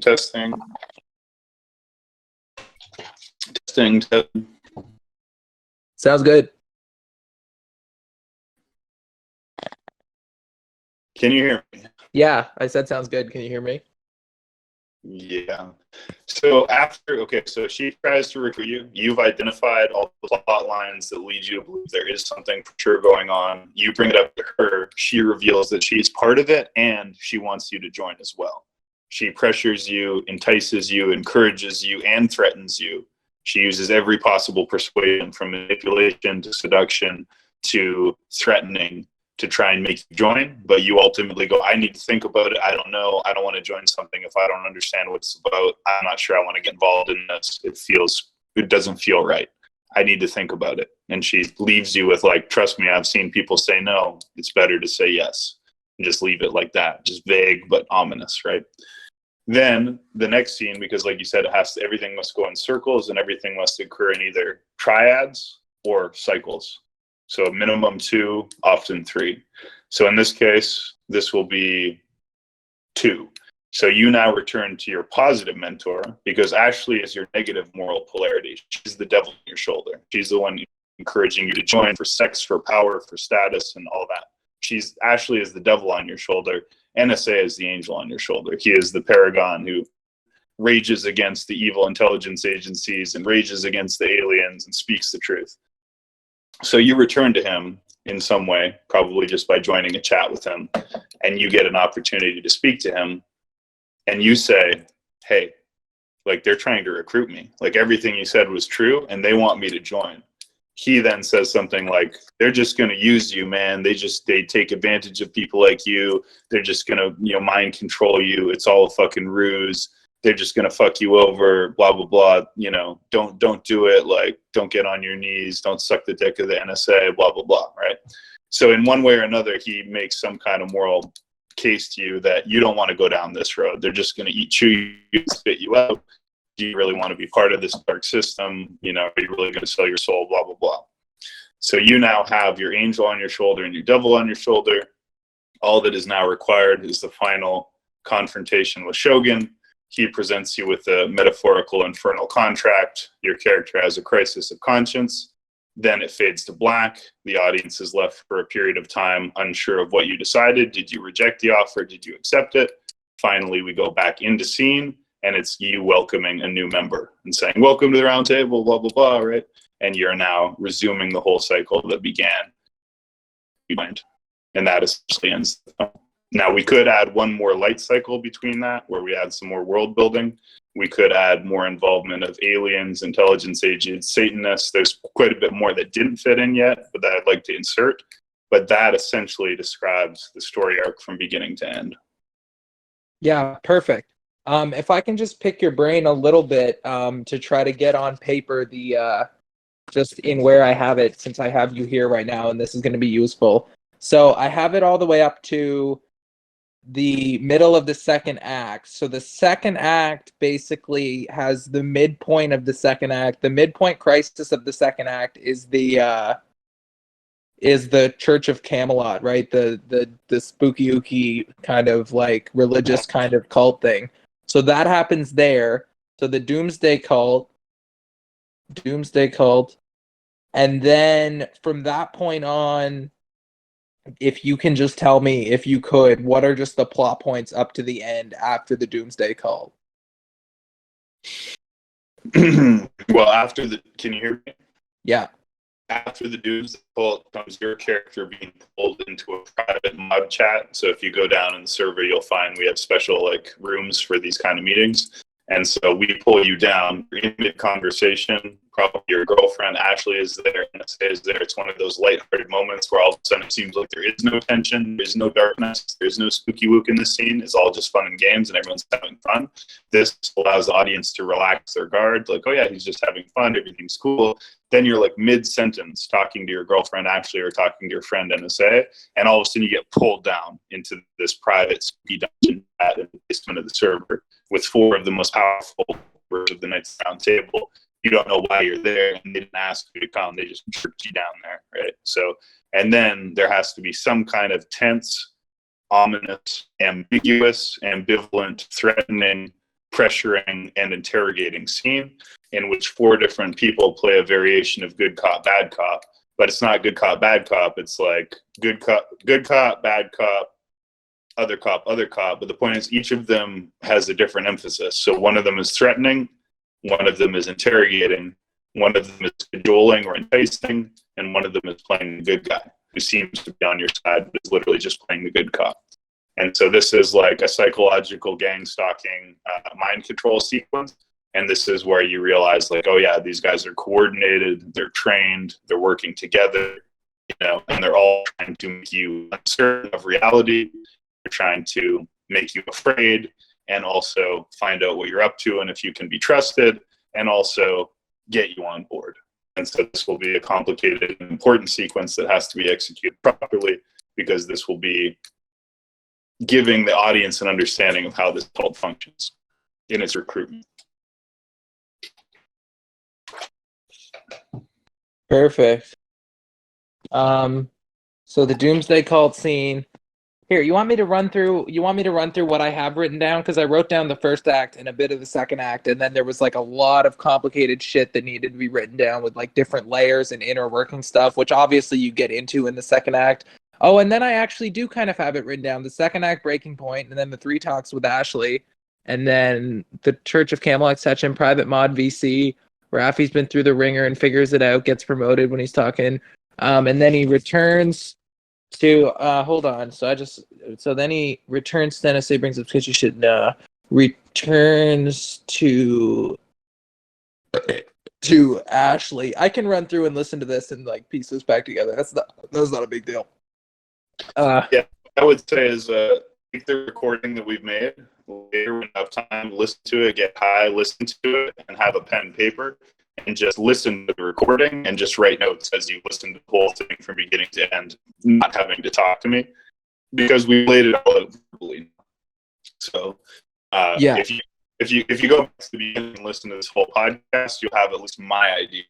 testing. Sounds good. Can you hear me? Yeah, I said sounds good. Can you hear me? Yeah. So so she tries to recruit you. You've identified all the plot lines that lead you to believe there is something for sure going on. You bring it up to her. She reveals that she's part of it and she wants you to join as well. She pressures you, entices you, encourages you, and threatens you. She uses every possible persuasion, from manipulation to seduction to threatening, to try and make you join, but you ultimately go, I need to think about it. I don't know. I don't want to join something if I don't understand what it's about. I'm not sure I want to get involved in this. It doesn't feel right. I need to think about it. And she leaves you with like, trust me, I've seen people say no. It's better to say yes. And just leave it like that. Just vague, but ominous, right? Then the next scene, because like you said, everything must go in circles and everything must occur in either triads or cycles. So minimum 2, often 3. So in this case, this will be 2. So you now return to your positive mentor because Ashley is your negative moral polarity. She's the devil on your shoulder. She's the one encouraging you to join for sex, for power, for status, and all that. Ashley is the devil on your shoulder. NSA is the angel on your shoulder. He is the paragon who rages against the evil intelligence agencies and rages against the aliens and speaks the truth. So you return to him in some way, probably just by joining a chat with him, and you get an opportunity to speak to him, and you say, hey, like, they're trying to recruit me. Like, everything you said was true, and they want me to join. He then says something like, they're just going to use you, man. They take advantage of people like you. They're just going to, mind control you. It's all a fucking ruse. They're just going to fuck you over, blah, blah, blah. Don't do it. Like, don't get on your knees. Don't suck the dick of the NSA, blah, blah, blah. Right. So in one way or another, he makes some kind of moral case to you that you don't want to go down this road. They're just going to chew you, spit you out. Do you really want to be part of this dark system? Are you really going to sell your soul, blah, blah, blah. So you now have your angel on your shoulder and your devil on your shoulder. All that is now required is the final confrontation with Shogun. He presents you with a metaphorical infernal contract. Your character has a crisis of conscience. Then it fades to black. The audience is left for a period of time unsure of what you decided. Did you reject the offer? Did you accept it? Finally, we go back into scene, and it's you welcoming a new member and saying, welcome to the round table, blah, blah, blah, right? And you're now resuming the whole cycle that began. And that essentially ends the film. Now, we could add one more light cycle between that, where we add some more world building. We could add more involvement of aliens, intelligence agents, Satanists. There's quite a bit more that didn't fit in yet, but that I'd like to insert. But that essentially describes the story arc from beginning to end. Yeah, perfect. If I can just pick your brain a little bit to try to get on paper the just in where I have it, since I have you here right now, and this is going to be useful. So I have it all the way up to the middle of the second act. So the second act basically has the midpoint of the second act. The midpoint crisis of the second act is the Church of Camelot, right? The spooky ooky kind of like religious kind of cult thing. So that happens there. So the Doomsday cult, and then from that point on, if you can just tell me, if you could, what are just the plot points up to the end after the Doomsday cult? Well, can you hear me? Yeah. After the Doomsday cult comes your character being pulled into a private mod chat. So if you go down in the server, you'll find we have special like rooms for these kind of meetings. And so we pull you down, you're in mid-conversation, probably your girlfriend, Ashley, is there, and is there. It's one of those lighthearted moments where all of a sudden it seems like there is no tension, there's no darkness, there's no spooky wook in the scene. It's all just fun and games, and everyone's having fun. This allows the audience to relax their guard, like, oh yeah, he's just having fun, everything's cool. Then you're like mid-sentence talking to your girlfriend, Ashley, or talking to your friend, NSA, and all of a sudden you get pulled down into this private spooky dungeon at the basement of the server with four of the most powerful members of the Knights Round Table. You don't know why you're there, and they didn't ask you to come. They just tripped you down there, right? So, and then there has to be some kind of tense, ominous, ambiguous, ambivalent, threatening, pressuring, and interrogating scene in which four different people play a variation of good cop, bad cop. But it's not good cop, bad cop. It's like good cop, bad cop, other cop, other cop. But the point is, each of them has a different emphasis. So one of them is threatening, one of them is interrogating, one of them is cajoling or enticing, and one of them is playing the good guy who seems to be on your side, but is literally just playing the good cop. And so this is like a psychological gang stalking mind control sequence. And this is where you realize, like, oh yeah, these guys are coordinated, they're trained, they're working together, and they're all trying to make you uncertain of reality. They're trying to make you afraid, and also find out what you're up to and if you can be trusted, and also get you on board. And so this will be a complicated and important sequence that has to be executed properly, because this will be giving the audience an understanding of how this cult functions in its recruitment. Perfect. So the Doomsday cult scene. Here, you want me to run through what I have written down? Because I wrote down the first act and a bit of the second act, and then there was like a lot of complicated shit that needed to be written down with like different layers and inner working stuff, which obviously you get into in the second act. Oh, and then I actually do kind of have it written down. The second act breaking point, and then the 3 talks with Ashley, and then the Church of Camelot section, private mod VC. Raphie's been through the ringer and figures it out, gets promoted when he's talking. And then he returns to hold on. So then he returns to Tennessee, brings up because you should returns to Ashley. I can run through and listen to this and like piece this back together. That's not a big deal. Yeah, I would say is take the recording that we've made later when you have time, listen to it, get high, listen to it, and have a pen and paper, and just listen to the recording and just write notes as you listen to the whole thing from beginning to end, not having to talk to me, because we laid it all out verbally. So if you go back to the beginning and listen to this whole podcast, you'll have at least my idea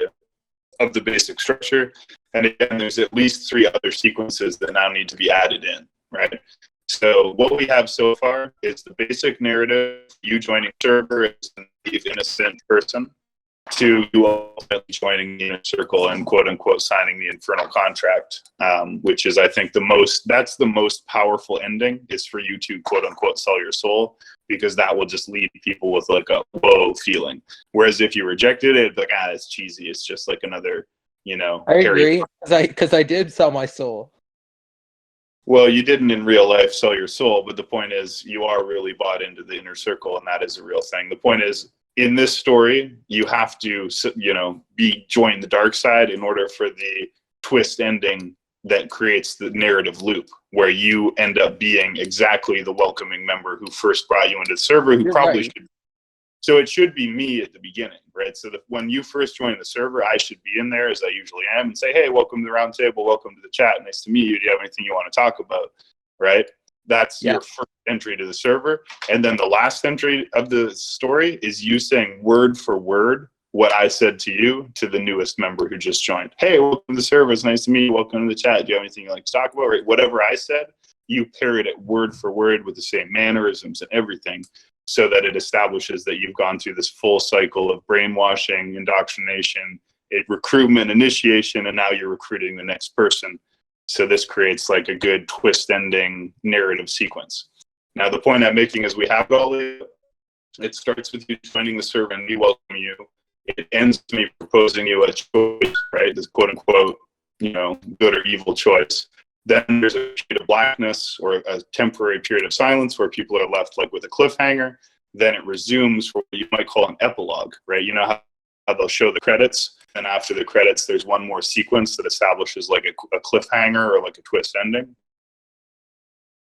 of the basic structure. And again, there's at least 3 other sequences that now need to be added in, right? So what we have so far is the basic narrative, you joining server as a naive, innocent person to you ultimately joining the inner circle and quote unquote signing the infernal contract, which is, I think, that's the most powerful ending, is for you to quote unquote sell your soul, because that will just leave people with like a whoa feeling. Whereas if you rejected it, like, it's cheesy. It's just like another, I agree, because I did sell my soul. Well, you didn't in real life sell your soul, but the point is you are really bought into the inner circle, and that is a real thing. The point is, in this story, you have to, join the dark side in order for the twist ending that creates the narrative loop, where you end up being exactly the welcoming member who first brought you into the server, who You're probably right. should. So it should be me at the beginning, right? So that when you first join the server, I should be in there, as I usually am, and say, hey, welcome to the round table, welcome to the chat, nice to meet you, do you have anything you want to talk about, right? That's your first entry to the server. And then the last entry of the story is you saying word for word what I said to you to the newest member who just joined. Hey, welcome to the server, it's nice to meet you, welcome to the chat, do you have anything you'd like to talk about, right? Whatever I said, you parrot it word for word with the same mannerisms and everything, so that it establishes that you've gone through this full cycle of brainwashing, indoctrination, recruitment, initiation, and now you're recruiting the next person. So this creates like a good twist ending narrative sequence. Now, the point I'm making is we have all it starts with you joining the server and me welcoming you. It ends with me proposing you a choice, right? This quote unquote, good or evil choice. Then there's a period of blackness, or a temporary period of silence, where people are left like with a cliffhanger. Then it resumes for what you might call an epilogue, right? You know how they'll show the credits, and after the credits, there's one more sequence that establishes like a cliffhanger or like a twist ending,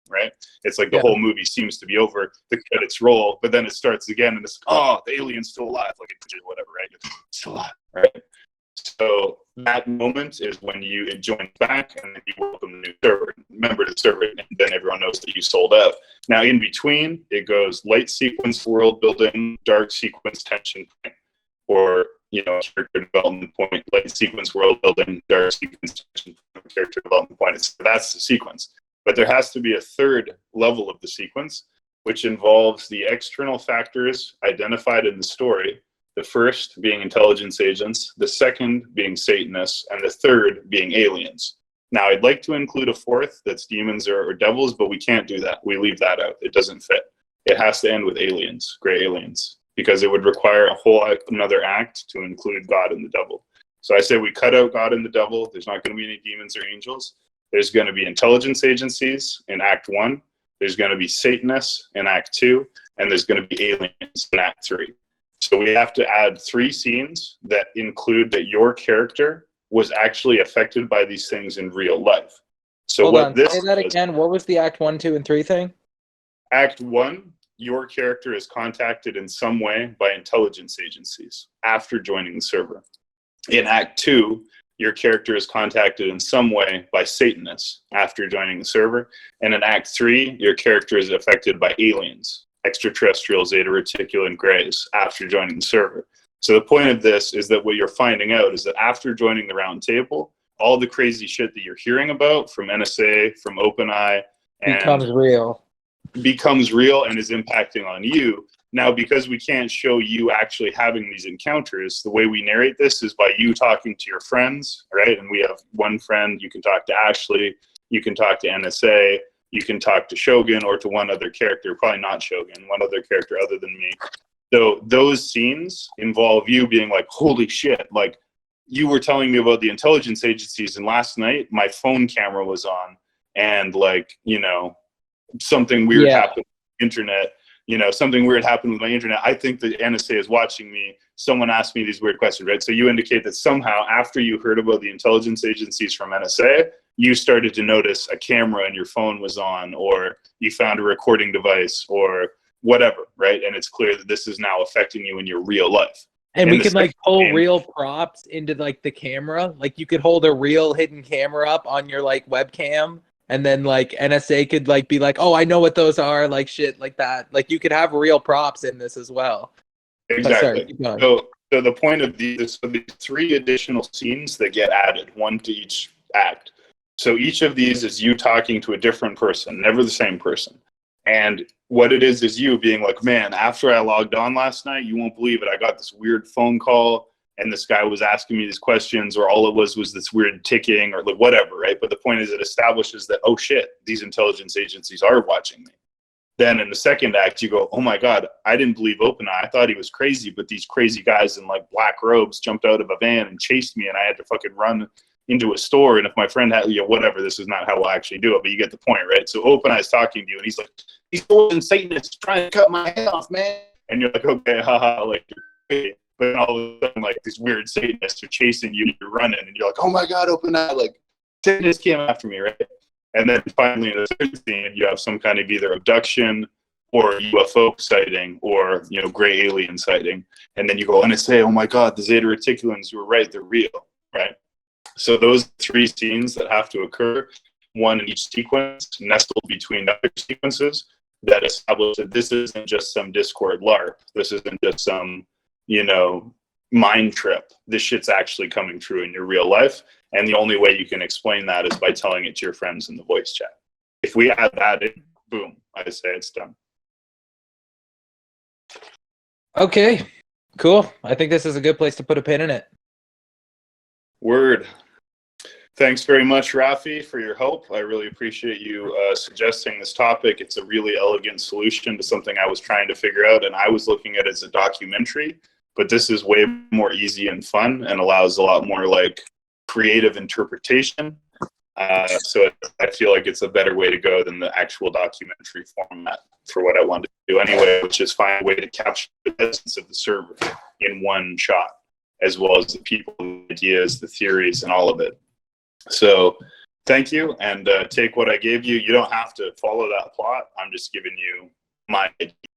right? It's like the whole movie seems to be over, the credits roll, but then it starts again, and it's, the alien's still alive, like whatever, right? It's still alive, right? So that moment is when you join back, and then you welcome the new member to the server, and then everyone knows that you sold out. Now, in between, it goes light sequence world building, dark sequence tension point, or character development point, light sequence world building, dark sequence tension point, character development point. That's the sequence. But there has to be a third level of the sequence, which involves the external factors identified in the story. The first being intelligence agents, the second being Satanists, and the third being aliens. Now, I'd like to include a fourth, that's demons or devils, but we can't do that. We leave that out. It doesn't fit. It has to end with aliens, gray aliens, because it would require a whole another act to include God and the devil. So I say we cut out God and the devil. There's not going to be any demons or angels. There's going to be intelligence agencies in Act 1. There's going to be Satanists in Act 2. And there's going to be aliens in Act 3. So we have to add 3 scenes that include that your character was actually affected by these things in real life. So Hold on, say that does, again. What was the Act 1, 2, and 3 thing? Act 1, your character is contacted in some way by intelligence agencies after joining the server. In Act 2, your character is contacted in some way by Satanists after joining the server. And in Act 3, your character is affected by aliens, extraterrestrial, Zeta Reticulan Greys, after joining the server. So the point of this is that what you're finding out is that after joining the round table, all the crazy shit that you're hearing about from NSA, from OpenEye, becomes real and is impacting on you. Now, because we can't show you actually having these encounters, the way we narrate this is by you talking to your friends, right? And we have one friend, you can talk to Ashley, you can talk to NSA, you can talk to Shogun, or to one other character, probably not Shogun, one other character other than me. So those scenes involve you being like, holy shit, like you were telling me about the intelligence agencies, and last night my phone camera was on, and like, something weird happened on the internet. Something weird happened with my internet. I think the NSA is watching me. Someone asked me these weird questions, right? So you indicate that somehow after you heard about the intelligence agencies from NSA, you started to notice a camera in your phone was on, or you found a recording device, or whatever, right? And it's clear that this is now affecting you in your real life. And we could like pull real props into like the camera. Like you could hold a real hidden camera up on your like webcam. And then like NSA could like be like, oh, I know what those are, like shit like that. Like you could have real props in this as well. Exactly. So the point of these 3 additional scenes that get added, 1 to each act. So each of these is you talking to a different person, never the same person. And what it is you being like, man, after I logged on last night, you won't believe it, I got this weird phone call and this guy was asking me these questions, or all it was this weird ticking or like whatever, right? But the point is it establishes that, oh shit, these intelligence agencies are watching me. Then in the second act, you go, oh my God, I didn't believe OpenEye. I thought he was crazy, but these crazy guys in like black robes jumped out of a van and chased me, and I had to fucking run into a store. And if my friend had, whatever, this is not how we'll actually do it, but you get the point, right? So OpenEye's talking to you, and he's like, these fools and Satanists trying to cut my head off, man. And you're like, okay, haha, like, you're crazy. But then all of a sudden, like, these weird Satanists are chasing you, you're running, and you're like, oh my God, OpenEye, like, Satanists came after me, right? And then finally in the third scene, you have some kind of either abduction or UFO sighting or, gray alien sighting. And then you go on and say, oh my God, the Zeta Reticulans, you were right, they're real, right? So those 3 scenes that have to occur, one in each sequence, nestled between other sequences, that establish that this isn't just some Discord LARP. This isn't just some, mind trip. This shit's actually coming true in your real life. And the only way you can explain that is by telling it to your friends in the voice chat. If we add that in, boom, I say it's done. Okay, cool. I think this is a good place to put a pin in it. Word. Thanks very much, Raphie, for your help. I really appreciate you suggesting this topic. It's a really elegant solution to something I was trying to figure out, and I was looking at it as a documentary, but this is way more easy and fun and allows a lot more like creative interpretation. So I feel like it's a better way to go than the actual documentary format for what I wanted to do anyway, which is find a way to capture the essence of the server in one shot, as well as the people, the ideas, the theories, and all of it. So thank you, and take what I gave you. You don't have to follow that plot. I'm just giving you my idea